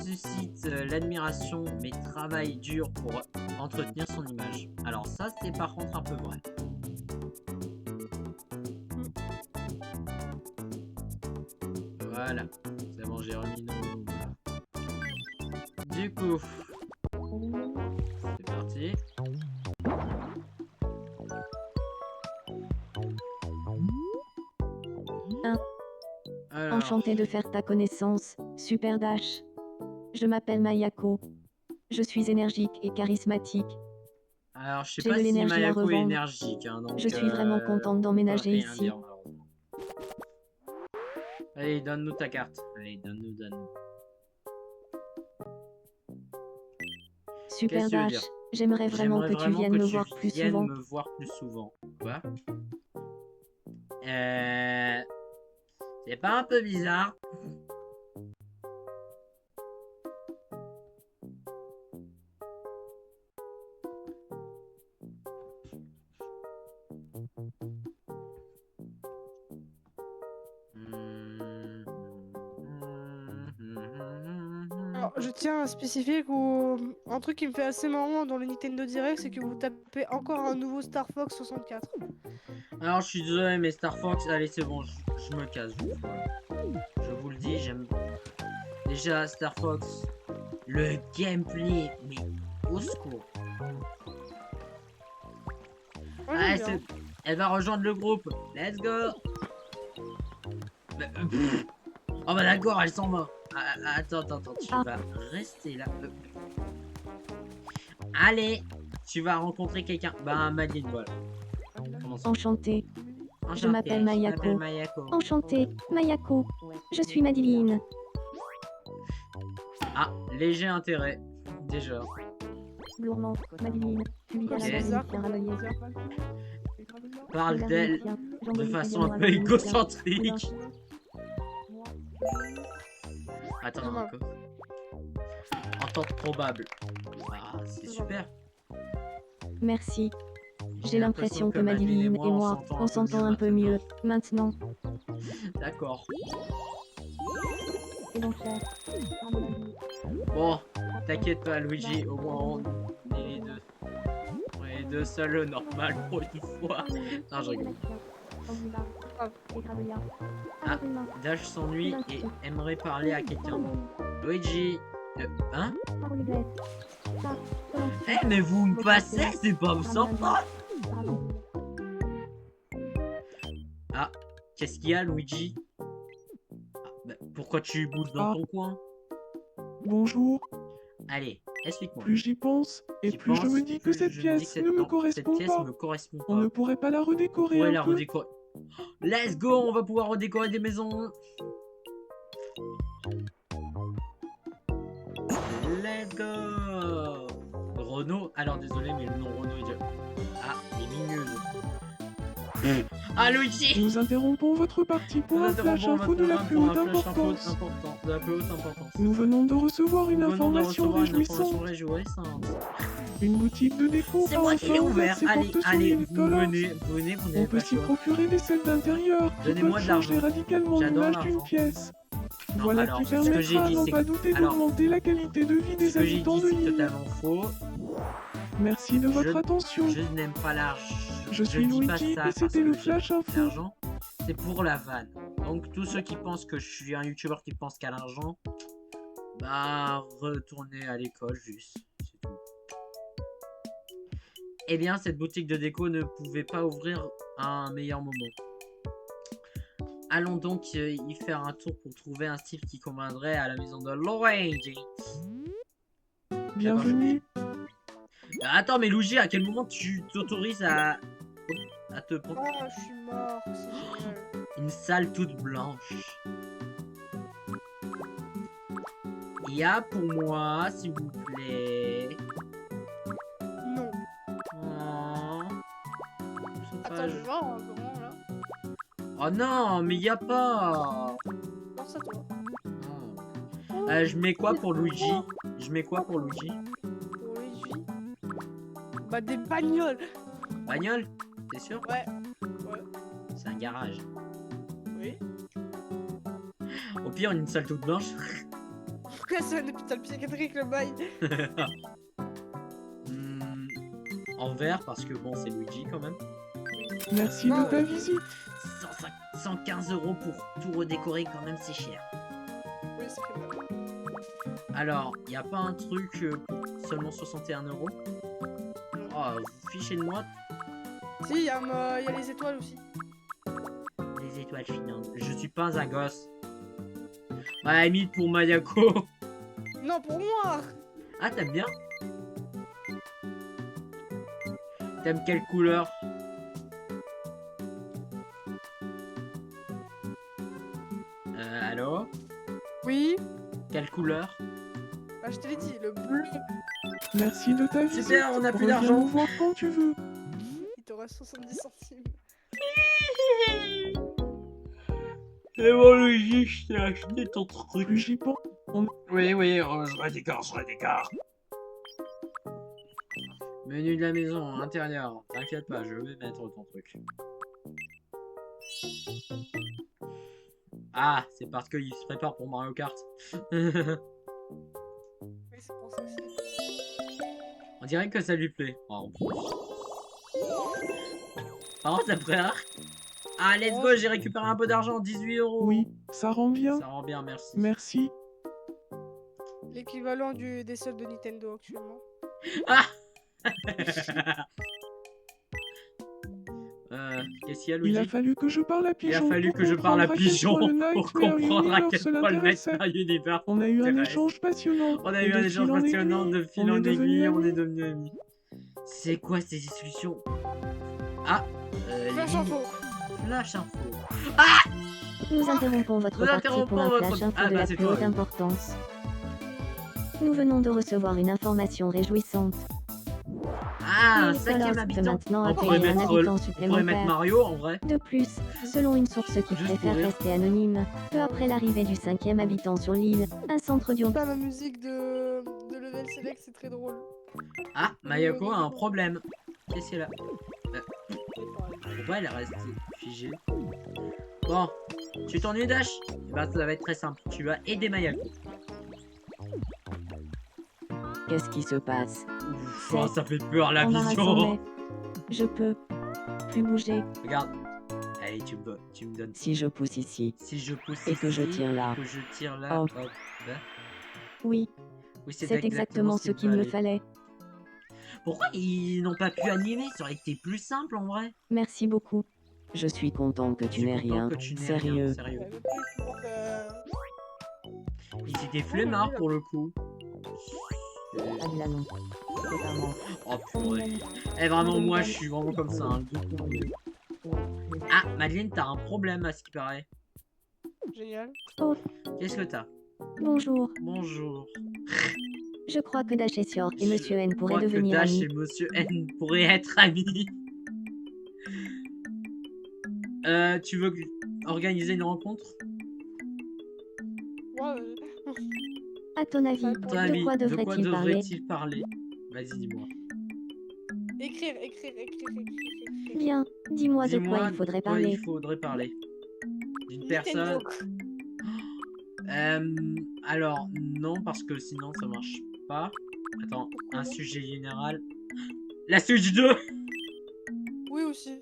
Suscite l'admiration mais travaille dur pour entretenir son image. Alors ça, c'est par contre un peu vrai. Voilà. C'est bon, j'ai remis nos... Du coup... C'est parti. Alors, Enchanté de faire ta connaissance, Super Dash. Je m'appelle Mayako. Je suis énergique et charismatique. alors je sais j'ai pas de si l'énergie à Mayako est revendre. énergique. Hein, donc, Je suis vraiment contente d'emménager rien ici. dire, malheureusement. Allez, donne-nous ta carte. Allez, donne-nous. Super Qu'est-ce que tu veux Dash. dire? J'aimerais vraiment que tu vraiment viennes que me tu voir plus viennes souvent. me voir plus souvent. Quoi? C'est pas un peu bizarre? Alors, je tiens à spécifier un truc qui me fait assez marrant dans le Nintendo Direct, c'est que vous tapez encore un nouveau Star Fox 64. Alors, je suis désolé, mais Star Fox, allez, c'est bon, je me casse. Je vous le dis, j'aime. Déjà, Star Fox, le gameplay, mais au secours. Ouais, Ah, j'aime bien. elle va rejoindre le groupe. Let's go. Oh bah d'accord, elle s'en va. Attends, tu vas rester là. Allez, tu vas rencontrer quelqu'un. Bah, Madeline, voilà. Enchantée. Enchantée, m'appelle Mayako. Mayako. Enchantée, Mayako. Je suis Madeline. Ah, léger intérêt. Déjà. Lourdement, Madeline. Puis à la Ok. base, Bizarre, Pierre Aloyer. Parle d'elle Jean de Bonnet, façon un Pierre peu Aloyer, égocentrique. Attends, Demain. encore. En temps probable. Ah, c'est super. Merci. J'ai l'impression que Madeline et moi, on s'entend un peu mieux maintenant. D'accord. Et donc, Bon, t'inquiète pas, Luigi, au moins on est les deux. On est les deux seuls au normal pour une fois. Non, je rigole. Ah, Dash s'ennuie et aimerait parler à quelqu'un. Luigi. Hein? Eh, mais vous me passez, c'est pas sympa. Ah, qu'est-ce qu'il y a, Luigi? Ah, bah, pourquoi tu bouges dans Ah. ton coin? Bonjour. Allez, explique-moi. Plus j'y pense, et J'y plus je pense, me dis que plus cette je me dis pièce que ne me cette correspond pièce pas. me correspond On ne pas. pourrait pas la On redécorer pourrait un la peu. redécorer. Let's go, on va pouvoir redécorer des maisons. Let's go. Renault. Alors désolé, mais le nom Renault est déjà. Ah, il est mignonne. Ah, Luigi. Nous interrompons votre partie pour un flash info de la plus haute importance. De la plus haute importance. Nous venons de recevoir une Nous venons de information recevoir une réjouissante. information réjouissante. Une boutique de déco C'est a moi qui l'ai enfin ouvert. ouvert ses Allez, portes sur allez, $1000. vous On n'avez peut pas s'y choix. procurer des sets d'intérieur qui Donnez-moi peuvent de l'argent. changer radicalement J'adore l'image d'une l'argent. pièce. Non, Voilà alors, qui ce que j'ai permettra à dit, n'en c'est pas douter alors, d'augmenter la qualité de vie des ce que j'ai habitants dit, de c'est l'île. totalement faux. Merci de votre Je- attention. Je n'aime pas l'argent. Je suis dis pas Luigi ça et parce c'était que le j'aime Flash Info. l'argent. C'est pour la vanne. Donc tous ceux qui pensent que je suis un youtubeur qui pense qu'à l'argent, bah retournez à l'école juste. C'est tout. Eh bien, cette boutique de déco ne pouvait pas ouvrir à un meilleur moment. Allons donc y faire un tour pour trouver un style qui conviendrait à la maison de Luigi. Bienvenue. Attends, mais Luigi, à quel moment tu t'autorises à te prendre Ah, je suis mort, c'est génial. une salle toute blanche? Il y a pour moi, s'il vous plaît. Non. Oh. C'est pas Attends, je vais voir comment là. Oh non, mais il y a pas. Pense à toi. Non. Je mets quoi pour Luigi? Je mets quoi pour Luigi? Pour Luigi. Bah, des bagnoles. Bagnole? T'es sûr? Ouais. Ouais. C'est un garage. Oui. Au pire, une salle toute blanche. Pourquoi c'est un hôpital psychiatrique le bail? Hmm, en vert, parce que bon, c'est Luigi quand même. Merci Non, de ta visite. 115 € pour tout redécorer, quand même, c'est cher. Oui, c'est fait mal. Alors, y a pas un truc pour seulement 61 €? Oh, vous fichez de moi, Si, il y a les étoiles aussi. les étoiles filantes. Je suis pas un gosse. Bah, limite pour Mayako. Non, pour moi. Ah, t'aimes bien? T'aimes quelle couleur? Allô? Oui. Quelle couleur? Bah, je te l'ai dit, le bleu. Merci de ta visite. Super, on a plus Reviens d'argent. nous voir quand tu veux. Il te reste 70 centimes. Et bon, Luigi, je t'ai acheté ton truc. J'y pense. Oui, je redécore. Menu de la maison, intérieur. T'inquiète pas, je vais mettre ton truc. Ah, c'est parce qu'il se prépare pour Mario Kart. Oui, c'est pour ça aussi. On dirait que ça lui plaît. Oh. Par contre, après, hein. Ah, let's go, j'ai récupéré un peu d'argent, 18 €. Oui, ça rend bien. Ça rend bien, merci. Merci. L'équivalent des soldes de Nintendo actuellement. Ah qu'est-ce qu'il y a, Luigi? Il a fallu que je parle à Il a Pigeon. fallu pour que je parle à comprendre quel Pigeon point le pour Nightmare comprendre à Universe quel point le l'intéressait. Nightmare Universe. On a eu un m'intéresse. échange passionnant. On a et eu un de échange fil en passionnant, aiguille, de fil on en est devenus aiguille, on est amis. devenus amis. C'est quoi ces discussions? Ah Flash Lily. info. Flash info. Nous interrompons votre Nous partie pour interrompons un votre- flash info Ah, de bah, la c'est plus toi, haute oui. importance. Nous venons de recevoir une information réjouissante. Ah, un Nicolas cinquième peut habitant. maintenant On pourrait accueillir un mettre, habitant on pourrait mettre supplémentaire. Mario en vrai. De plus, selon une source qui Juste préfère pour rire. rester anonyme, peu après l'arrivée du 5e habitant sur l'île, un centre d'urbanisme. Pas la musique de Level Select, c'est très drôle. Ah, Mayako a un problème. Qu'est-ce qu'elle a? Pourquoi elle est restée figée? Bon, tu t'ennuies Dash? Eh ben, ça va être très simple. Tu vas aider Mayako. Qu'est-ce qui se passe? Ouf, oh, ça fait peur la Embarrassant, vision. mais je peux plus bouger. Regarde. Allez, tu me donnes. Si je pousse ici, Si je pousse et que je ici, tire là. que je tire là. Hop. Hop. Là. Oui, Oui, c'est exactement ce qu'il me fallait. Pourquoi ils n'ont pas pu animer? Ça aurait été plus simple en vrai. Merci beaucoup. Je suis content que Je tu suis n'aies content rien. que tu n'aies Sérieux. rien, sérieux. Le plus pour Ils étaient flemmards pour le coup. Ah, là non. Totalement. Oh purée. Eh vraiment, moi je suis vraiment comme ça. Hein. Ah, Madeleine, t'as un problème à ce qui paraît. Génial. Qu'est-ce que t'as? Bonjour. Bonjour. Je crois que Dash et Sior et Je Monsieur N pourraient crois que devenir Dash amis. et Monsieur N pourraient être amis. Tu veux organiser une rencontre? Ouais, À ton avis, À Ton ton avis, de quoi de quoi devrait-il parler? devrait-il parler? Vas-y, dis-moi. écrire. Bien, dis-moi de quoi Dis-moi il faudrait de quoi parler. il faudrait parler. D'une Nintendo. personne. Alors, non, parce que sinon ça marche pas. Attends, un sujet général. La Switch 2! Oui aussi.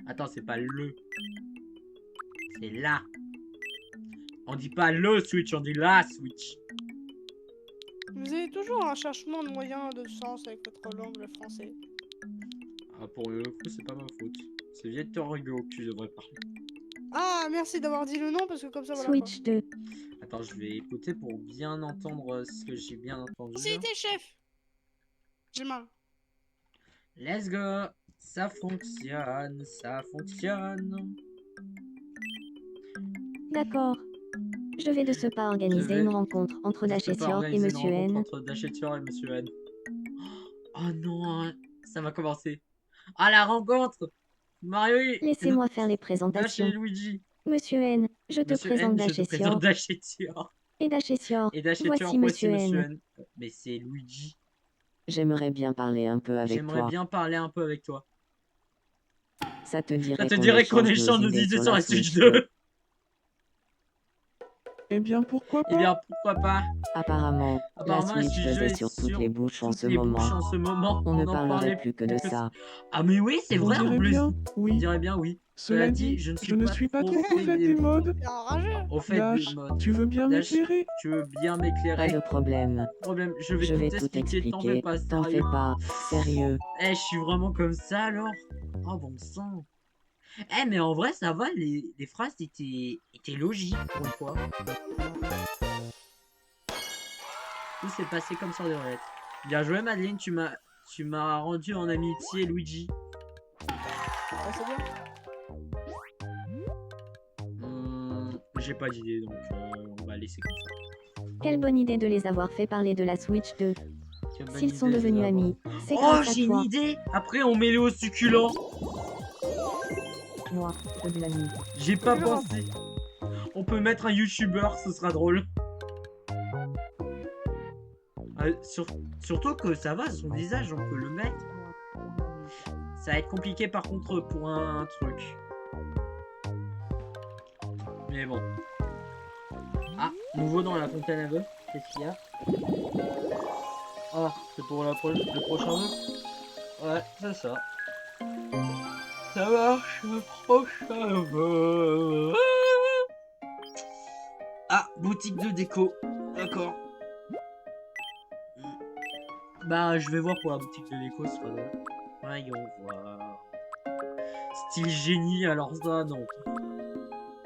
Attends, c'est pas le. C'est la. On dit pas le Switch, on dit la Switch. Vous avez toujours un cherchement de moyens de sens avec votre langue, le français. Ah, pour le coup, c'est pas ma faute. C'est Victor Hugo que tu devrais parler. Ah, merci d'avoir dit le nom parce que comme ça, voilà. Switch 2. Attends, je vais écouter pour bien entendre ce que j'ai bien entendu. Facilité, chef. J'ai mal. Let's go! Ça fonctionne, ça fonctionne. D'accord. Je vais de ce pas organiser vais une rencontre entre Dash et Sior et Monsieur N. Entre Dash et Sior et Monsieur N. Oh non, ça va commencer. Ah, la rencontre! Mario et... Laissez-moi faire les Dash présentations. et Luigi. Monsieur N, je te Monsieur présente N, Dash je et te présente Sior. Dash et Sior. Et Dash et Sior, Et Dash et Sior, voici voici Monsieur Monsieur N. N. Mais c'est Luigi. J'aimerais bien parler un peu avec J'aimerais toi. bien parler un peu avec toi. Ça te dirait, Ça te dirait qu'on échange nos idées sur la Switch 2? Eh bien, pourquoi Eh pas? bien, pourquoi pas? Apparemment, la Apparemment, Switch 2 2 est sur toutes les bouches en toutes ce les moment. bouches en ce moment. On ne n'en parlerait parlait plus que de ça. Ah mais oui, c'est On vrai en dirait plus. bien, On oui. dirait bien oui. Cela dit, je ne suis pas trop au fait des modes. T'es un rageux. Au fait Dash, des modes. tu veux bien Dash, m'éclairer? tu veux bien Pas m'éclairer? de problème. Problème, je Je vais vais tout t'expliquer, t'en fais expliquer. pas, T'en fais sérieux. pas. Sérieux. Eh, je suis vraiment comme ça alors? Oh bon sang. Eh mais en vrai ça va, les phrases étaient logiques pour une fois. Tout s'est passé comme ça devrait être. Bien joué Madeleine, tu m'as rendu en amitié Luigi. Ah, c'est bien. J'ai pas d'idée donc on va laisser comme ça. Quelle bonne idée de les avoir fait parler de la Switch 2. Quelle bonne S'ils sont idée, devenus vraiment. amis, c'est Oh, grâce à j'ai une toi. idée. Après on met les au succulent. Moi, jeu de la nuit. J'ai pas pensé. On peut mettre un youtubeur, ce sera drôle. Surtout que ça va, son visage, on peut le mettre. Ça va être compliqué par contre pour un truc. Mais bon. Ah, nouveau dans la fontaine à bœuf. Qu'est-ce qu'il y a? Oh, c'est pour le prochain jeu? Ouais, c'est ça. Ça marche, le prochain jeu. Ah, boutique de déco. D'accord. Bah, je vais voir pour la boutique de déco, c'est pas drôle. Voyons voir. Style génie, alors ça, non.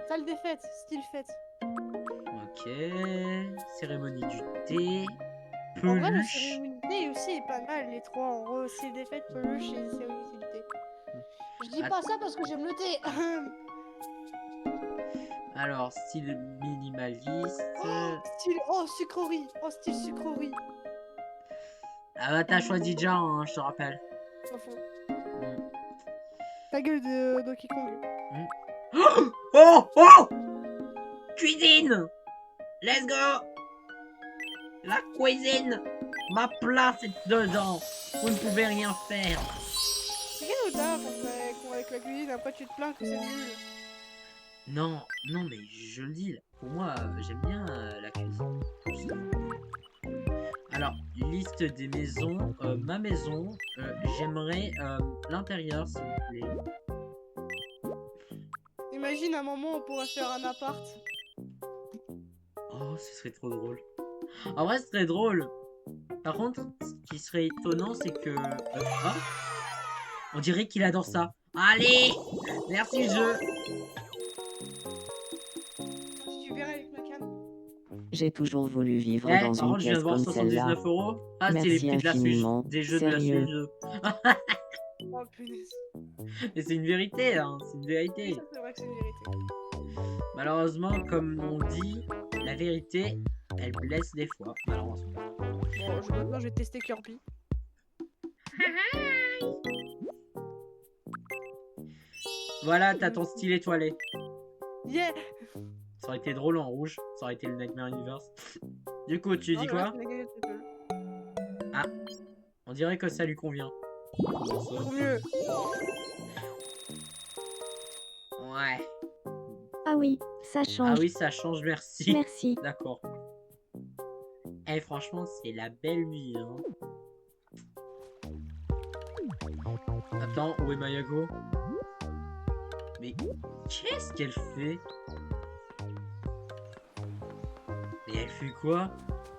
Salle des fêtes, style fête. Ok. Cérémonie du thé. En vrai, la Peluche. cérémonie du thé aussi est pas mal, les trois. En gros, style des fêtes, peluche et cérémonie du thé. Je dis pas ça parce que j'aime le thé. Alors, style minimaliste. Style, oh, sucrerie. Oh, style sucrerie. Ah bah, t'as choisi déjà, hein, je te rappelle. Pas faux. Ta gueule de Donkey Kong. Oh! Oh! Cuisine! Let's go! La cuisine! Ma place est dedans! Vous ne pouvez rien faire! C'est quel auteur avec la cuisine, après tu te plains que c'est nul. Non, non, mais je le dis, pour moi, j'aime bien la cuisine. Alors, liste des maisons. Ma maison, j'aimerais l'intérieur, s'il vous plaît. Imagine un moment où on pourrait faire un appart. Oh, ce serait trop drôle. En vrai, ce serait drôle. Par contre, ce qui serait étonnant, c'est que... ah, on dirait qu'il adore ça. Allez! Merci, jeu! Si tu verrais avec ma canne. J'ai toujours voulu vivre Eh, dans par une contre, je viens de pièce voir comme celle-là. 79 €. Ah, c'est les Merci prix de la Switch. infiniment. Des jeux de la Sérieux. Switch. Oh punaise. Et c'est une vérité, hein. C'est une vérité. Ça, c'est vrai que c'est une vérité. Malheureusement, comme on dit, la vérité, elle blesse des fois. Malheureusement. Bon, maintenant je vais tester Kirby. Voilà, t'as ton style étoilé. Yeah! Ça aurait été drôle en rouge. Ça aurait été le Nightmare Universe. Du coup, tu dis Oh, quoi? là, c'est la galette Apple. Ah, on dirait que ça lui convient. Trop mieux. Ouais. Ah oui, ça Ah change. oui, ça change, merci. Merci. D'accord. Eh, franchement, c'est la belle vie, hein. Attends, où est Mayako? Mais qu'est-ce qu'elle fait? Mais elle fait quoi?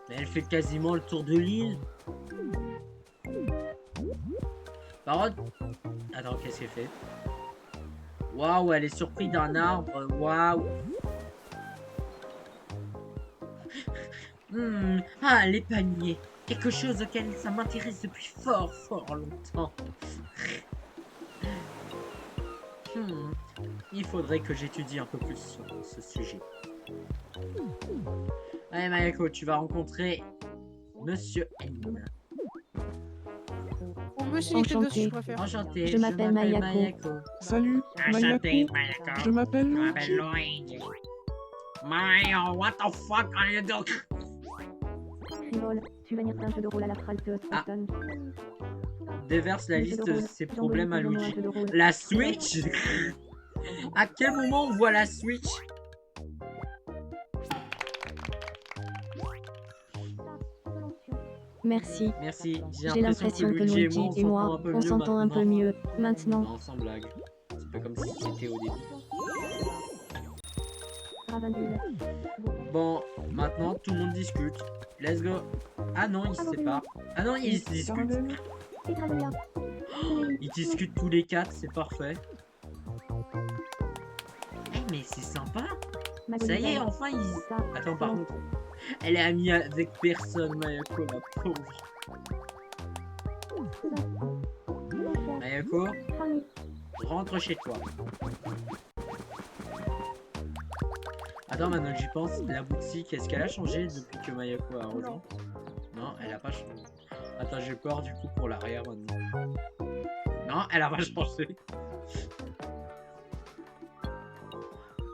Mais elle fait quasiment le tour de l'île. Par contre... Attends, qu'est-ce qu'elle fait? Waouh, elle est surprise d'un arbre. Waouh. Ah, les paniers. Quelque chose auquel ça m'intéresse depuis fort longtemps. Il faudrait que j'étudie un peu plus sur ce sujet. Allez, Mayako, tu vas rencontrer Monsieur N. Ou Monsieur Nintendo si je Enchanté. préfère. Enchanté, Je m'appelle Mayako. Salut, Enchanté, Mayako. Mayako. Je m'appelle Je m'appelle Luigi. Luigi. Mario, what the fuck are you doing? Frivole, subvenir d'un jeu de rôle à la phrase de Ah. Stratton. Déverse la Le jeu de liste rôle. ses Jean-Louis problèmes à Pizzono, un Luigi. jeu de rôle. La Switch? À quel moment on voit la Switch? Merci. Merci, J'ai l'impression que Luigi et moi, on s'entend un peu mieux maintenant. Non, sans blague. C'est pas comme si c'était au début. Ravandule. Bon, maintenant tout le monde discute. Let's go. Ah non, ils se séparent. Ah non, ils se discutent. Igralia. Ils discutent tous les quatre, c'est parfait. Eh, mais c'est sympa. Ça y est, enfin ils... Attends, par contre, elle est amie avec personne, Mayako, la pauvre. Mayako, rentre chez toi. Attends, maintenant que j'y pense, la boutique, est-ce qu'elle a changé depuis que Mayako a rejoint? Non, elle a pas changé. Attends, j'ai peur du coup pour l'arrière maintenant. Non, elle a pas changé.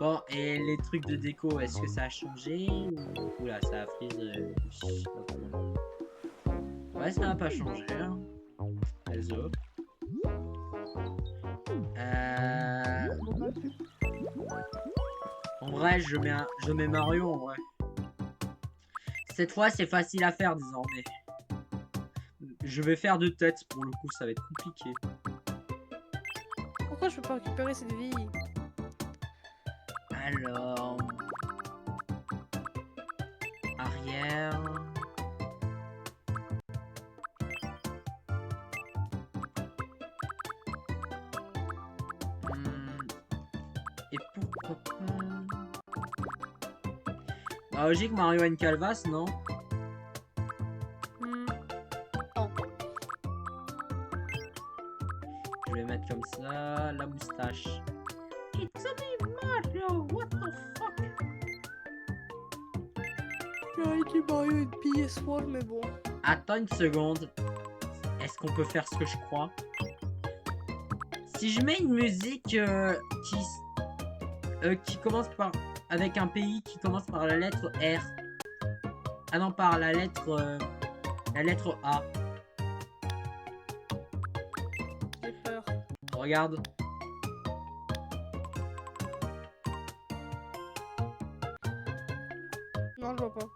Bon, et les trucs de déco, est-ce que ça a changé ou... Oula, ça a freeze. Je sais pas comment. Ouais, ça n'a pas changé. Hein. Réseau. En vrai, je mets Mario en vrai. Cette fois, c'est facile à faire désormais. Je vais faire deux têtes pour le coup, ça va être compliqué. Pourquoi je peux pas récupérer cette vie? Alors... Arrière... Et pourquoi pas... Bah, logique, Mario a une calvasse, non? Non. Je vais mettre comme ça, la moustache. It's a me, Mario, what the fuck? J'aurais dit Mario une PS1, mais bon. Attends une seconde. Est-ce qu'on peut faire ce que je crois? Si je mets une musique qui commence par... avec un pays qui commence par la lettre R. Ah non, par la lettre A. J'ai peur. Regarde. Non, je vois pas.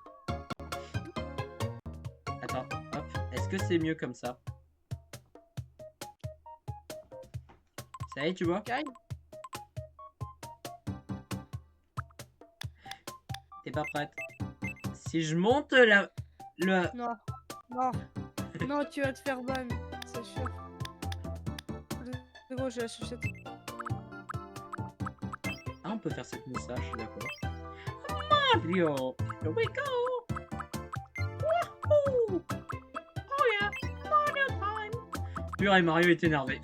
Attends, hop. Est-ce que c'est mieux comme ça? Ça y est, tu vois? Gagne. T'es pas prête? Si je monte le... Non. Non. Non, tu vas te faire ban. C'est sûr. C'est gros, j'ai la chuchette. Ah, on peut faire cette moustache, d'accord. Mario! Here we go! Wouhou! Oh yeah! Mario time! Purée, Mario est énervé.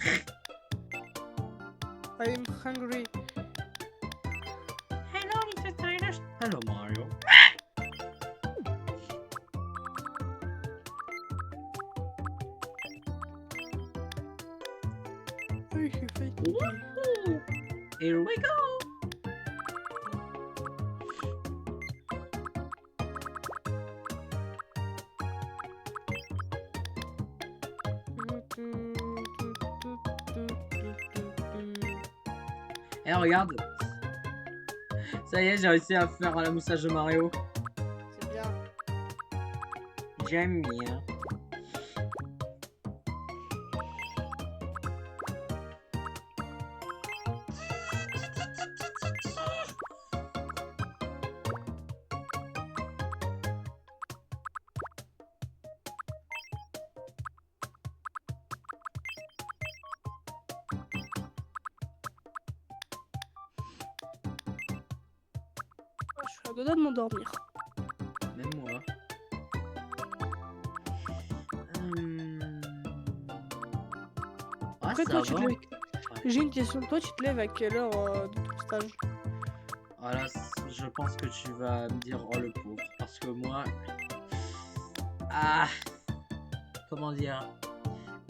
I'm hungry. Hello, little Titus. Hello, Mario. Oui, je suis fatigué. Wouhou! Here we go! Eh, regarde! Ça y est, j'ai réussi à faire la moustache de Mario. C'est bien. J'aime bien. Je suis à deux doigts de m'endormir. Même moi. Ah, Après, ça toi, tu te va. lèves... J'ai une question. Toi, tu te lèves à quelle heure de ton stage? Voilà, je pense que tu vas me dire oh le pauvre. Parce que moi. Ah. Comment dire?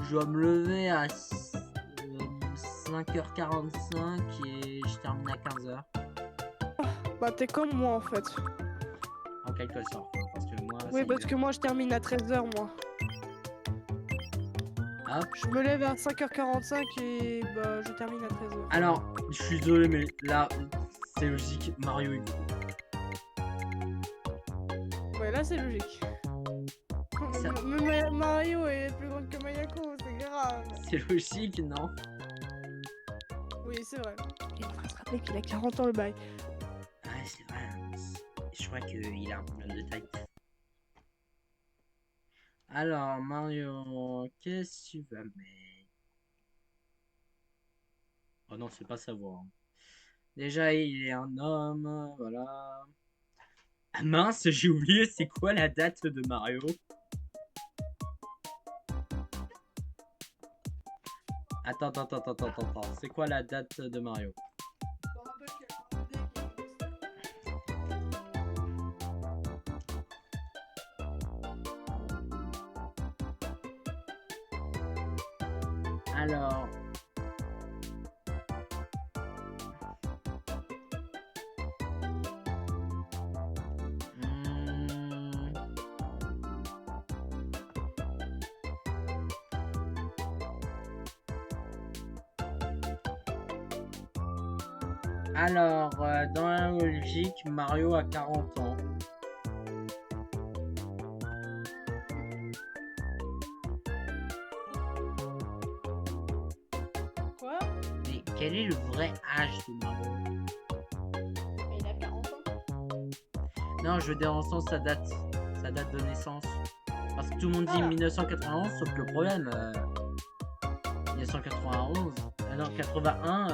Je dois me lever à 5h45 et je termine à 15h. Bah, t'es comme moi en fait. En quelque sorte. Parce que moi. Oui, c'est parce que moi, je termine à 13h, moi. Ah. Je me lève à 5h45 et bah, je termine à 13h. Alors, je suis désolé, mais là, c'est logique. Mario est gros. Ouais, là, c'est logique. Ça- Mario est plus grand que Mayako, c'est grave. C'est logique, non? Oui, c'est vrai. Il faudrait se rappeler qu'il a 40 ans le bail. Ouais, c'est vrai. Je crois qu'il a un problème de taille. Alors, Mario, qu'est-ce que tu vas mettre? Oh non, c'est pas savoir. Déjà, il est un homme, voilà. Ah mince, j'ai oublié, c'est quoi la date de Mario? Attends, c'est quoi la date de Mario? Alors... Alors, dans la logique, Mario a 40 ans. Quoi? Mais quel est le vrai âge de Mario? Mais il a 40 ans. Non, je veux dire en sens sa date de naissance. Parce que tout le monde dit Ah. 1991, sauf que le problème, 1991, non 81.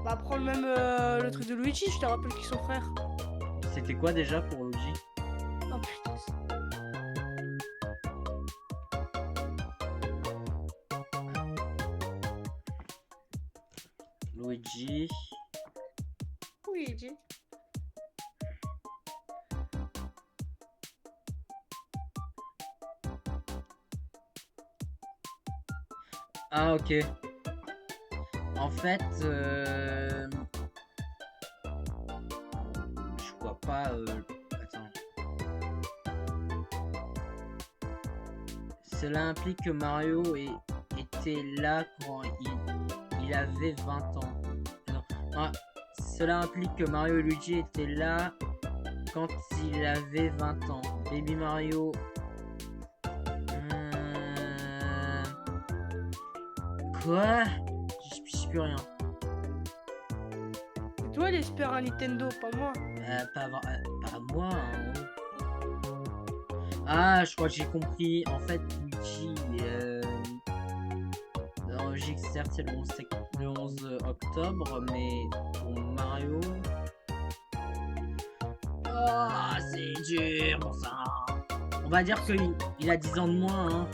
Bah prends le même le truc de Luigi, je te rappelle qu'ils sont frères. C'était quoi déjà pour Luigi? Oh putain. Luigi. Luigi. Ah ok. En fait, je vois pas. Attends. Cela implique que Mario était là quand il avait 20 ans. Non. Ah, cela implique que Mario et Luigi étaient là quand il avait 20 ans. Baby Mario. Quoi? Je plus rien. C'est toi l'espère à Nintendo, pas moi. Pas moi. Hein. Ah, je crois que j'ai compris. En fait, Luigi, dans logique, certes, c'est le 11 octobre, mais pour Mario. Oh, c'est dur, bon ça. On va dire qu'il a 10 ans de moins. Hein.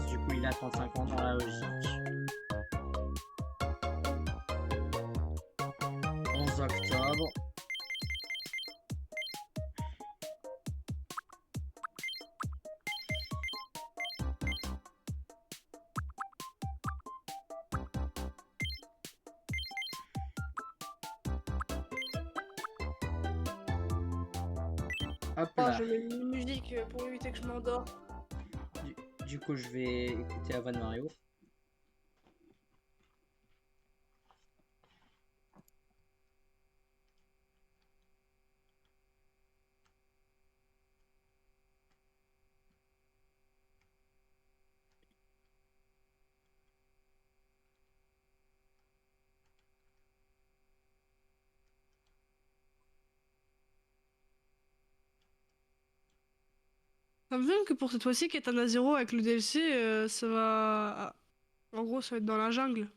Du coup il a 35 ans dans la logique. 11 octobre. Hop Oh, là. je mets une musique pour éviter que je m'endors. Du coup, je vais écouter Ava de Mario. Ça me semble que pour cette fois-ci, Katana Zero avec le DLC, ça va. En gros, ça va être dans la jungle.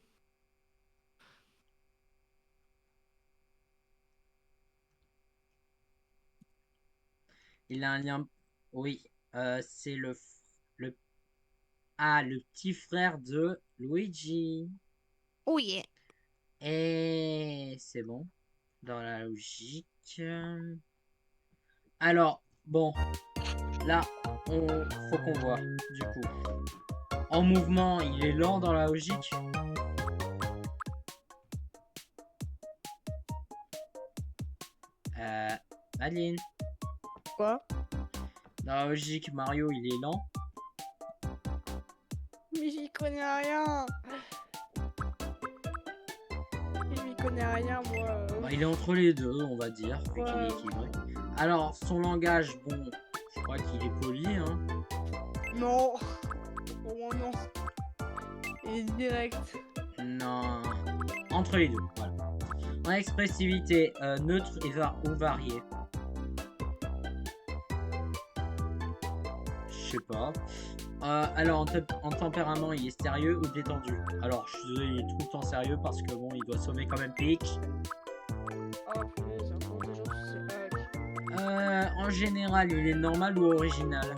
Il a un lien. Oui, c'est le petit frère de Luigi. Oh yeah! Et c'est bon. Dans la logique. Alors, bon. Là, faut qu'on voit. Du coup. En mouvement, il est lent dans la logique. Adeline. Quoi? Dans la logique, Mario, il est lent. Mais j'y connais rien! Je m'y connais rien, moi. Bah, il est entre les deux, on va dire, vu qu'il est équilibré. Alors, son langage, bon, je crois qu'il est poli, hein. Non! Oh non! Il est direct. Non. Entre les deux, voilà. En expressivité, neutre ou variée. Je sais pas. Alors, en tempérament, il est sérieux ou détendu? Alors, je suis désolé, il est tout le temps sérieux parce que bon, il doit sauver quand même Peach. Oh punaise, encore des gens qui se En général, il est normal ou original?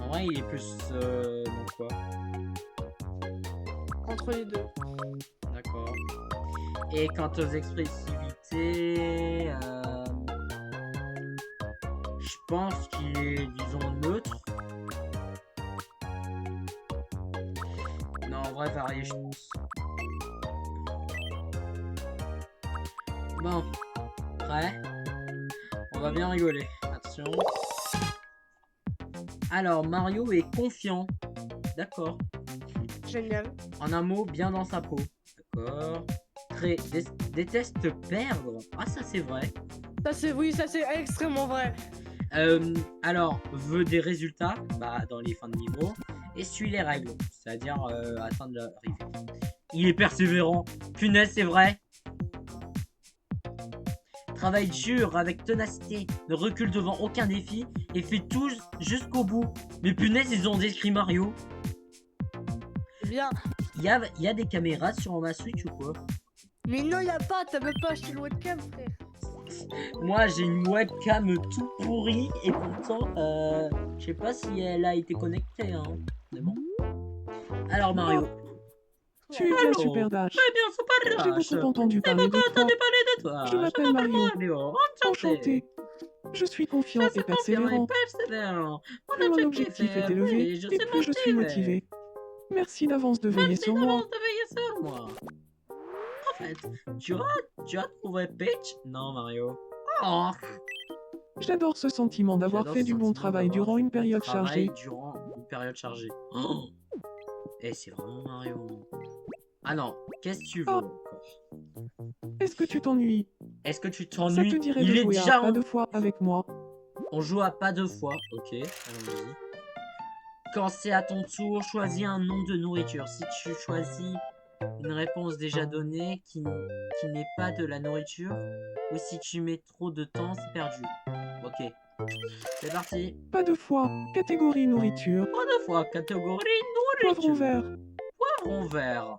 En vrai, il est plus... donc quoi? Entre les deux. D'accord. Et quant aux expressivités... je pense qu'il est, disons, neutre. Non, en vrai, varié, je pense. Bon. Prêt? On va bien rigoler. Attention. Alors, Mario est confiant. D'accord. Génial. En un mot, bien dans sa peau. D'accord. Déteste perdre. Ah, ça c'est vrai. Ça c'est oui, ça c'est extrêmement vrai. Alors, veut des résultats dans les fins de niveau. Et suit les règles. C'est-à-dire atteindre l'arrivée. Il est persévérant. Punaise, c'est vrai. Travaille dur avec ténacité. Ne recule devant aucun défi. Et fait tout jusqu'au bout. Mais punaise, ils ont décrit Mario. Bien. Il y a des caméras sur ma Switch ou quoi? Mais non, y a pas, t'as même pas acheté le webcam, frère. Moi, j'ai une webcam tout pourrie et pourtant, je sais pas si elle a été connectée, hein. Mais bon. Alors, Mario. Tu es bien Super Dash. Très bien, Super Dash. J'ai beaucoup entendu parler de toi. de toi. Je m'appelle Mario. Enchanté. Je suis confiant et persévérant. Plus mon objectif est élevé, et plus je suis motivé. Merci d'avance de veiller sur moi. En fait, tu as trouvé Peach? Non, Mario. Oh. J'adore ce sentiment d'avoir fait du bon travail durant une période chargée. Oh. Et c'est vraiment Mario. Ah non, qu'est-ce que tu veux encore? Est-ce que tu t'ennuies? Est-ce que tu Ça t'ennuies? te dirait Il de est jouer déjà à pas deux fois avec moi? On joue à pas deux fois. Ok, allons-y. Quand c'est à ton tour, choisis un nom de nourriture. Si tu choisis une réponse déjà donnée qui n'est pas de la nourriture, ou si tu mets trop de temps, c'est perdu. Ok, c'est parti. Pas deux fois. Catégorie nourriture. Pas deux fois, catégorie Poivron nourriture. vert. Poivron vert.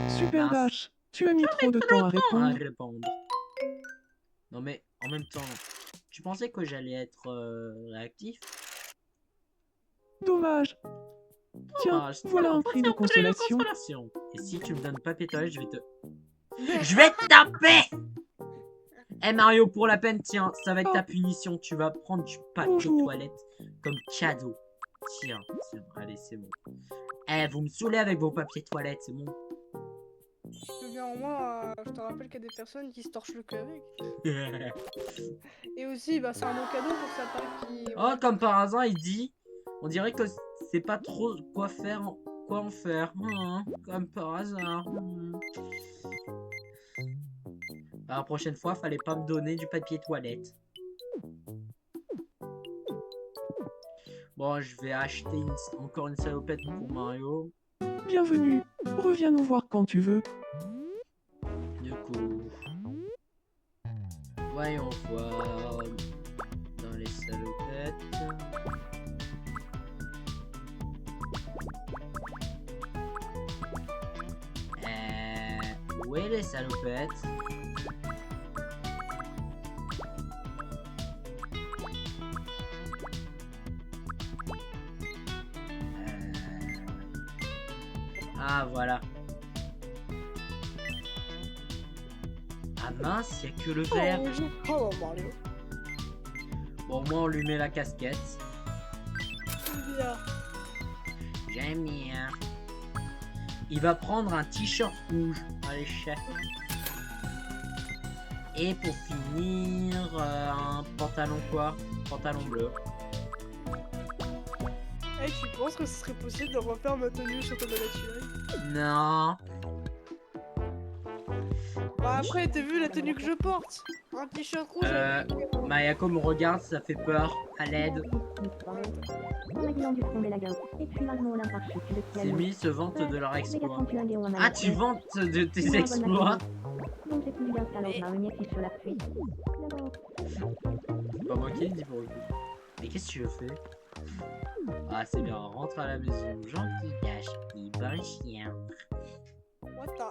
Super Mince. Dash. Tu as mis trop de temps à répondre. Non mais, en même temps, tu pensais que j'allais être réactif? Dommage. Tiens, voilà un prix de consolation. Et si tu me donnes pas pétole, je vais te... Je vais te taper. Eh Mario, pour la peine, tiens, ça va être ta punition. Tu vas prendre du papier toilette comme cadeau. Tiens, allez, c'est bon. Eh, vous me saoulez avec vos papiers toilettes, c'est bon. Eh bien, au moins, je te rappelle qu'il y a des personnes qui se torchent le cul avec. Et aussi, bah, c'est un bon cadeau pour sa part qui... Oh, comme par hasard, il dit... On dirait que c'est pas trop quoi en faire. Comme par hasard. La prochaine fois, fallait pas me donner du papier toilette. Bon, je vais acheter encore une salopette pour Mario. Bienvenue. Reviens nous voir quand tu veux. Du coup... Voyons voir... Dans les salopettes... Où est les salopettes? Ah voilà. Ah mince, il n'y a que le vert. Oh, Mario. Bon, moi on lui met la casquette. Bien. J'aime bien. Il va prendre un t-shirt rouge. Allez, chef. Et pour finir, un pantalon quoi? Pantalon bleu. Hey, tu penses que ce serait possible de refaire ma tenue sur ton naturel? Non. Bah après, t'as vu la tenue que je porte? Un t-shirt rouge avec... Mayako me regarde, ça fait peur. À l'aide. Ces mis se vantent de leur exploit. Ah, tu vantes de tes exploits? C'est pas moi qui le dis pour le coup. Mais qu'est-ce que tu veux faire? Ah, c'est bien, rentre à la maison. Gentil cache, il bon chien. What the...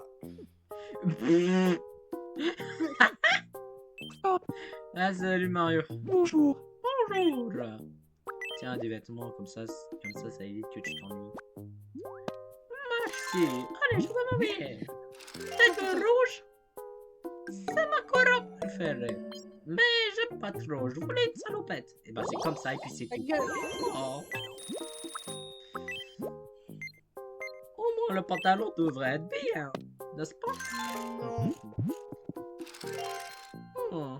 Ah, salut Mario. Bonjour. Bonjour. Tiens, des vêtements comme ça ça évite que tu t'ennuies. Merci. Allez, je vais m'habiller. Tête rouge, c'est ma couleur préférée. Mais j'aime pas trop, je voulais une salopette. Et bah c'est comme ça et puis c'est tout. Oh. Au moins le pantalon devrait être bien, n'est-ce pas? Non. Oh.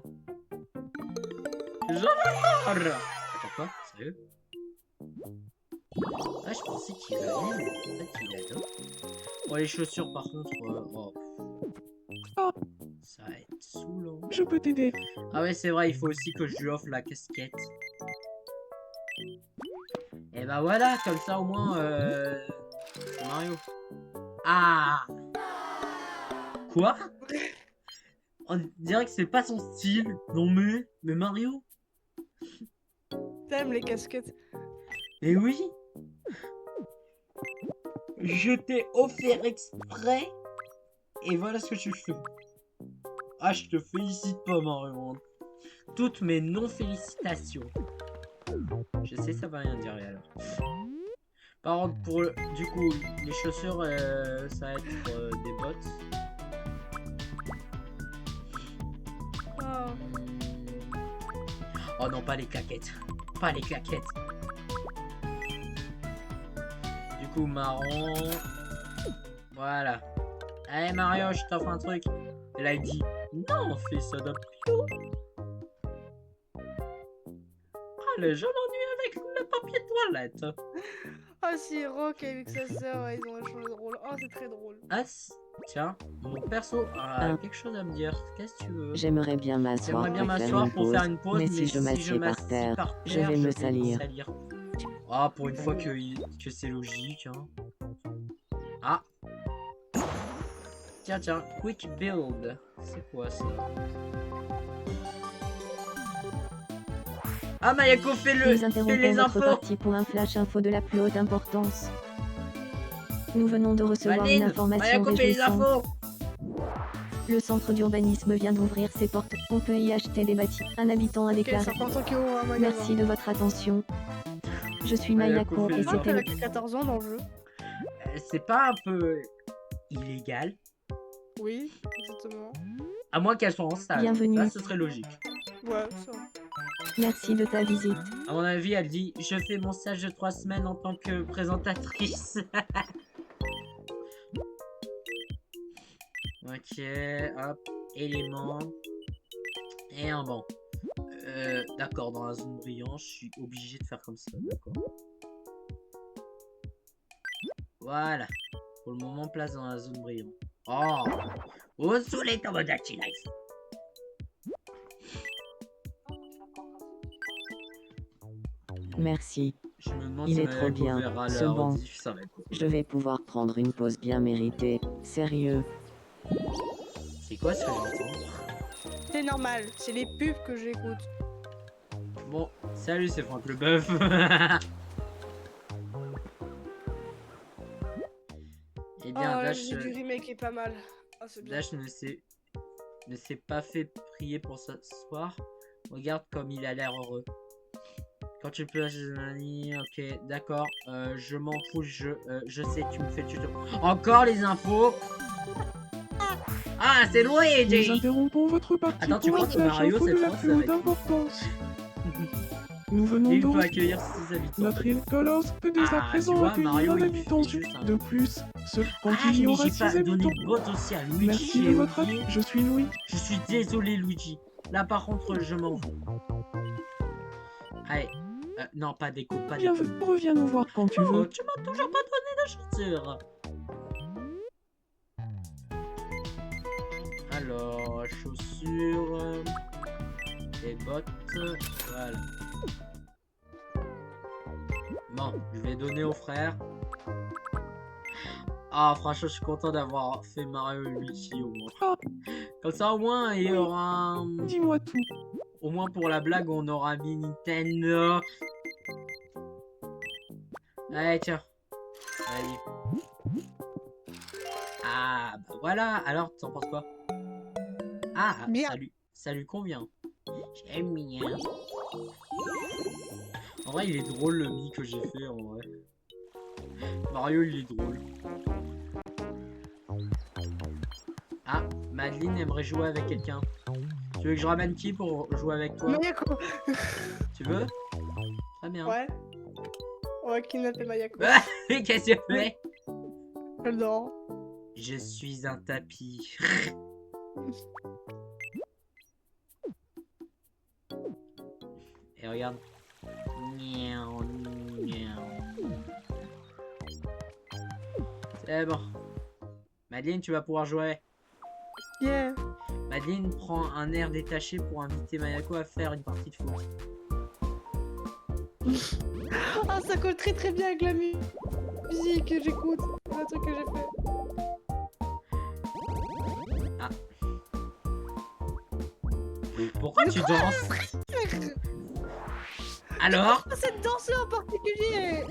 Attends quoi? Sérieux? Ah, je pensais qu'il allait. En fait, il est là. Bon, les chaussures, par contre, oh, Ah, ça va être saoulant. je peux t'aider. Ah ouais, c'est vrai, il faut aussi que je lui offre la casquette. Et bah voilà, comme ça au moins, c'est Mario. Ah! Quoi? On dirait que c'est pas son style. Non mais Mario? T'aimes les casquettes. Eh oui! Je t'ai offert exprès. Et voilà ce que tu fais. Ah, je te félicite pas, Mario. Toutes mes non-félicitations. Je sais, ça va rien dire alors. Par contre, pour du coup, les chaussures, ça va être des bottes. Oh non, pas les claquettes. Pas les claquettes. Du coup, marron. Voilà. Allez, Mario, je t'offre un truc. Et là, il dit non, fais ça d'un plus. Ah, le jeune ennui avec le papier toilette. Ah si, Rock avec sa sœur, ils ont échangé de rôle. Oh, c'est très drôle. Ah, tiens, mon perso a quelque chose à me dire. Qu'est-ce que tu veux? J'aimerais bien m'asseoir pour faire une pause, mais si je m'assieds par terre, je vais me salir. Ah, pour une fois que c'est logique. Hein. Ah. Tiens, quick build. C'est quoi ça? Ah, Mayako fait Nous interrompons les notre infos. partie pour un flash info de la plus haute importance. Nous venons de recevoir une Valine, information Mayako fait les réjouissante. infos. Le centre d'urbanisme vient d'ouvrir ses portes. On peut y acheter des bâtiments. Un habitant a Ok, déclaré. 50 € un magasin. Merci de votre attention. Je suis Mayako Mayako fait et les Ah, c'était elle le... a que 14 ans dans le jeu. C'est pas un peu illégal? Oui, exactement. À moins qu'elle soit en stage. Bienvenue. Là, ce serait logique. Ouais, ça. Merci de ta visite. À mon avis, elle dit je fais mon stage de 3 semaines en tant que présentatrice. Ok, hop, éléments. Et un banc. D'accord, dans la zone brillante, je suis obligé de faire comme ça, d'accord. Voilà. Pour le moment, place dans la zone brillante. Oh! Au soleil en mode Acti Life. Merci. Je me demande Il si est trop Mayako bien, verra ce la banc. rediff, ça va être cool. Je vais pouvoir prendre une pause bien méritée. Sérieux. C'est quoi ce que j'entends? C'est normal, c'est les pubs que j'écoute. Bon, salut, c'est Franck le Bœuf. Eh bien, Oh, Dash, le du remake est pas mal. Ah, c'est bien. Dash ne s'est pas fait prier pour s'asseoir. Regarde comme il a l'air heureux. Quand tu peux ok, d'accord. Je m'en fous, je sais, tu me fais tuto. Encore les infos. Ah, c'est Nous Luigi. interrompons votre partie Attends, tu pour crois un que flash Mario, info de cette la fois, plus ça va haute être- importance. Nous venons Il peut donc... accueillir ses habitants. Notre île Colossus peut dès à Ah, présent tu vois, accueillir Mario, un il habitant fait juste un- de plus. Seul Ah, quand il y mais aura j'ai 6 pas donné habitants. de bot aussi à Luigi. Merci de j'ai votre oublié. aide. Je suis Louis. Je suis désolé, Luigi. Là, par contre, je m'en fous. Allez. Non, pas d'écho, pas d'écho. Bienvenue. Reviens nous voir quand tu Oh, veux. tu m'as toujours pas donné de chaussures. Alors, chaussures. Et bottes. Voilà. Bon, je vais donner au frère. Ah, franchement, je suis content d'avoir fait Mario et Luigi au moins. Ah. Comme ça, au moins, il y aura un... Dis-moi tout. Au moins pour la blague, on aura mis Nintendo. Allez, tiens. Allez. Ah, bah voilà. Alors, t'en penses quoi? Ah, Bien. ça lui convient. J'aime bien. En vrai, il est drôle le mi que j'ai fait, en vrai. Mario, il est drôle. Ah, Madeleine aimerait jouer avec quelqu'un. Tu veux que je ramène qui pour jouer avec toi? Mayako. Tu veux? Très bien. Ouais. On va kidnapper Mayako. Qu'est-ce que tu fais? Elle dort. Je suis un tapis. regarde. Miaou, miaou. C'est bon. Madeleine, tu vas pouvoir jouer. Yeah. Madeleine prend un air détaché pour inviter Mayako à faire une partie de foot. Ah, ça colle très très bien avec la musique que j'écoute. Le truc que j'ai fait. Pourquoi tu danses? Alors? Cette danse-là en particulier.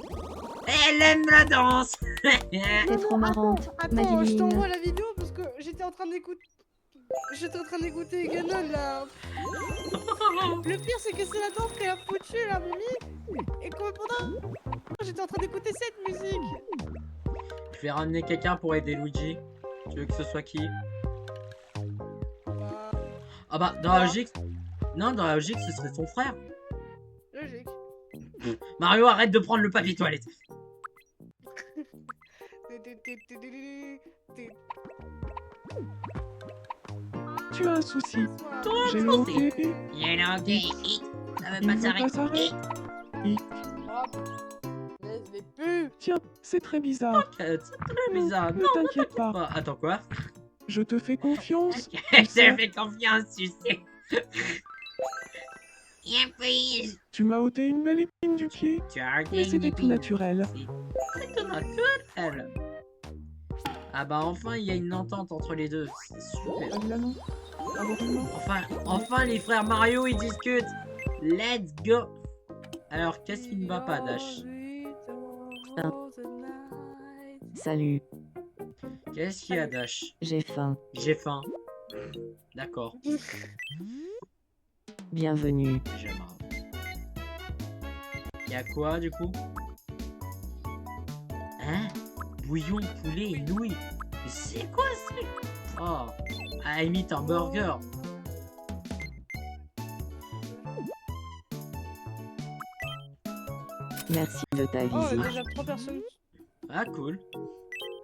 Elle aime la danse. T'es trop marrante, Attends, je Madeline. t'envoie la vidéo parce que j'étais en train d'écouter. J'étais en train d'écouter Ganon là. Le pire c'est que c'est la danse qu'elle a foutue là, Mimi. Et que pendant j'étais en train d'écouter cette musique. Je vais ramener quelqu'un pour aider Luigi. Tu veux que ce soit qui? Ah bah, dans la logique... Non, dans la logique, ce serait son frère. Logique. Mario, arrête de prendre le papier toilette. Tu as un souci. Toi, J'ai le hockey. Ça veut Il pas ne veut pas s'arrêter. s'arrêter. laisse-les plus. Tiens, c'est très bizarre. C'est très bizarre. Ne t'inquiète pas. Oh, attends, quoi? Je te fais confiance. Je te fais confiance, tu sais. Tu m'as ôté une belle épine du pied. Tu as Mais c'était tout naturel. C'est tout naturel. Ah bah enfin, il y a une entente entre les deux. C'est super. Évidemment. Abonnement. Enfin, les frères Mario, ils discutent. Let's go. Alors, qu'est-ce qui ne va pas, Dash? Salut, Qu'est-ce qu'il y a, Dash? j'ai faim. J'ai faim. D'accord. Bienvenue. J'aimerais. Il y a quoi, du coup? Hein? Bouillon, poulet et nouilles. Mais c'est quoi, c'est... Oh, à la limite, un burger. Merci de ta Oh, visite. déjà 3 personnes. Ah, cool.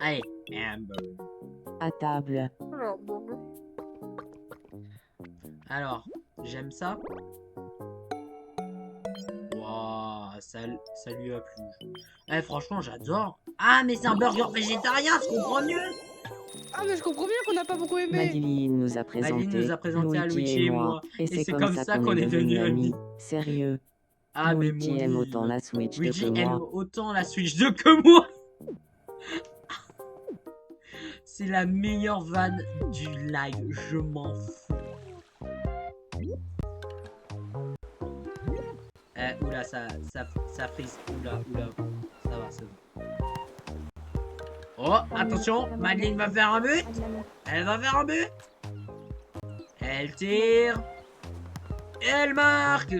Allez, hamburger. À table. Alors, j'aime ça. Waouh, ça lui a plu. Eh, franchement, j'adore. Ah, mais c'est un burger végétarien, je comprends mieux. Ah, mais je comprends bien qu'on n'a pas beaucoup aimé. Madeline nous a présenté, nous a présenté à Luigi et moi. Et c'est comme ça qu'on est devenus amis. Sérieux. Ah, mais Luigi mon aime Dieu. autant la Switch 2 Luigi que aime moi. autant la Switch 2 que moi. C'est la meilleure vanne du live, je m'en fous. Oula, ça frise. Oula, ça va, c'est bon. Oh, attention, Madeleine va faire un but. Elle va faire un but. Elle tire. Elle marque.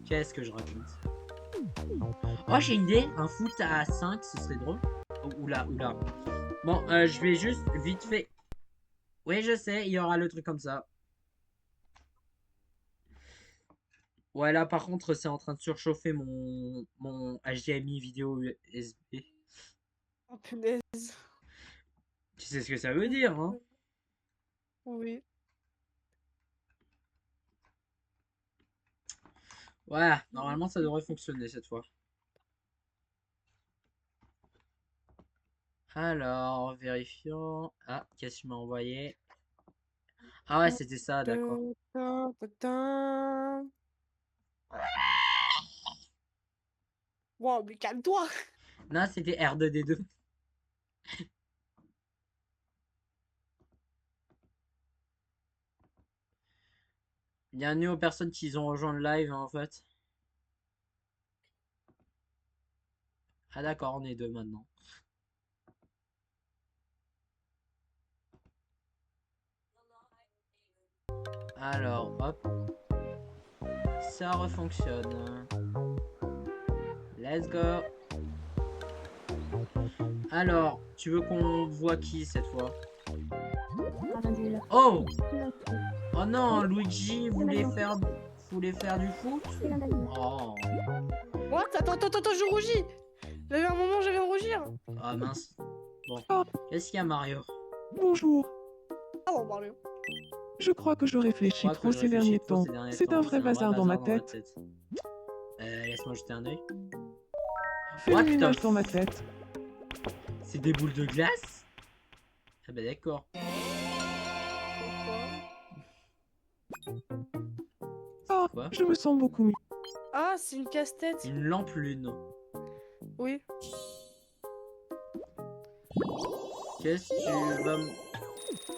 Qu'est-ce que je raconte? Oh, j'ai une idée. Un foot à 5, ce serait drôle. Oh, oula. Bon, je vais juste vite fait... Oui, je sais, il y aura le truc comme ça. Ouais, là, par contre, c'est en train de surchauffer mon HDMI vidéo USB. Oh, punaise. Tu sais ce que ça veut dire, hein? Oui. Voilà, normalement, ça devrait fonctionner cette fois. Alors, vérifions. Ah, qu'est-ce que tu m'as envoyé? Ah ouais, c'était ça, d'accord. Wow, mais calme-toi. Non, c'était R2D2. Bienvenue aux personnes qui ont rejoint le live, hein, en fait. Ah d'accord, on est deux maintenant. Alors, hop. Ça refonctionne. Let's go. Alors, tu veux qu'on voit qui cette fois? Oh! Oh non, Luigi voulait faire du foot? Oh. What? Attends, je rougis. J'avais un moment, j'avais à rougir. Ah mince. Bon. Qu'est-ce qu'il y a, Mario? Bonjour. Ah bon, Mario. Je crois que je réfléchis trop ces derniers temps. C'est un vrai bazar dans ma tête. Laisse-moi jeter un œil. Fais le ménage dans ma tête. C'est des boules de glace? Ah bah d'accord. Ah, Quoi? je me sens beaucoup mieux. Ah, c'est une casse-tête. Une lampe lune. Oui. Qu'est-ce que tu vas me...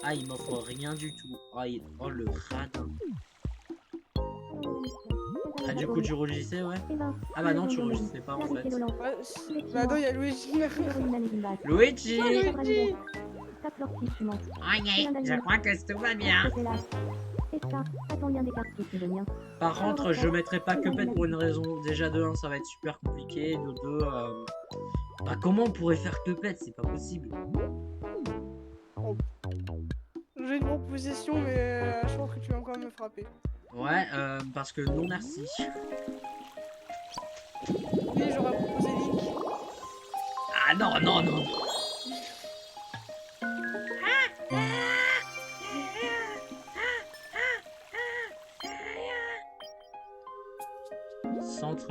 Ah, il m'offre rien du tout. Oh, oh le radin. Ah, du coup, tu rougissais, ouais? Ah bah non, tu rougissais pas, en fait. Ouais, bah non, il y a Luigi. Luigi! Luigi. Ok, je crois que tout va bien. Par contre, je mettrai pas Cuphead pour une raison. Déjà, de 1, ça va être super compliqué. De 2, bah comment on pourrait faire Cuphead? C'est pas possible. J'ai une proposition, mais je pense que tu vas encore me frapper. Ouais, parce que non merci. Oui, j'aurais proposé Link. Ah non, non, non. Centre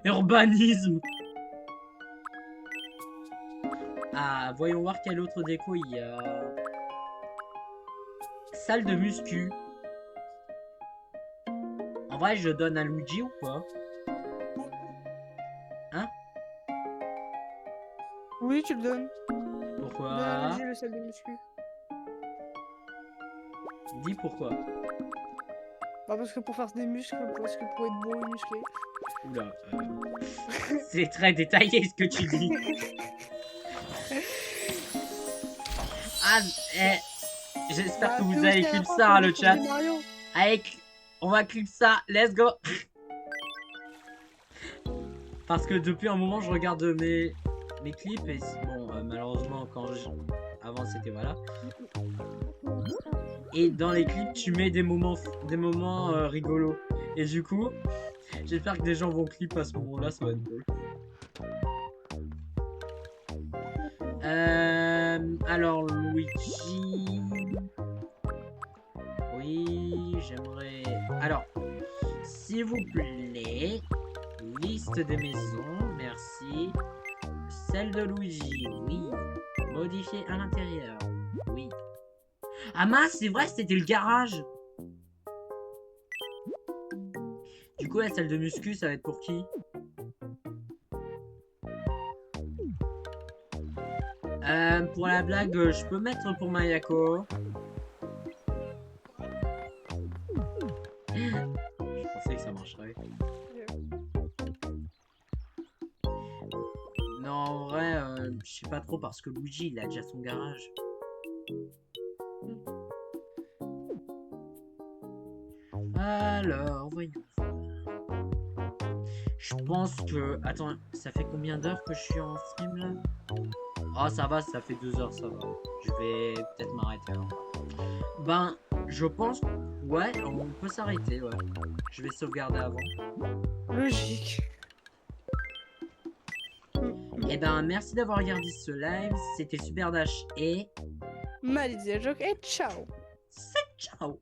urbanisme. Ah, voyons voir quelle autre déco il y a. Salle de muscu. En vrai, je donne à Luigi ou pas? Hein? Oui, tu le donnes. Pourquoi? Donne à Luigi le salle de muscu. Dis pourquoi. Bah parce que pour faire des muscles, parce que pour être beau et musclé. Oula. C'est très détaillé ce que tu dis. Ah, j'espère que vous avez clip ça, hein, le chat. Allez, on va clip ça. Let's go. Parce que depuis un moment, je regarde mes clips et bon, malheureusement, avant c'était voilà. Et dans les clips, tu mets des moments rigolos. Et du coup, j'espère que des gens vont clip à ce moment-là, ça va être cool. Alors, Luigi... Oui, j'aimerais... Alors, s'il vous plaît, liste des maisons, merci. Celle de Luigi, oui. Modifier à l'intérieur, oui. Ah mince, c'est vrai, c'était le garage. Du coup, la salle de muscu, ça va être pour qui? Pour la blague, je peux mettre pour Mayako. Je pensais que ça marcherait. Non, en vrai, je sais pas trop parce que Luigi, il a déjà son garage. Alors, voyons. Je pense que... Attends, ça fait combien d'heures que je suis en stream là? Oh, ça va, ça fait 2 heures, ça va. Je vais peut-être m'arrêter. Hein. Ben, je pense... Ouais, on peut s'arrêter, ouais. Je vais sauvegarder avant. Logique. Et ben, merci d'avoir regardé ce live. C'était Super Dash et... Malidia Joke et ciao. C'est ciao.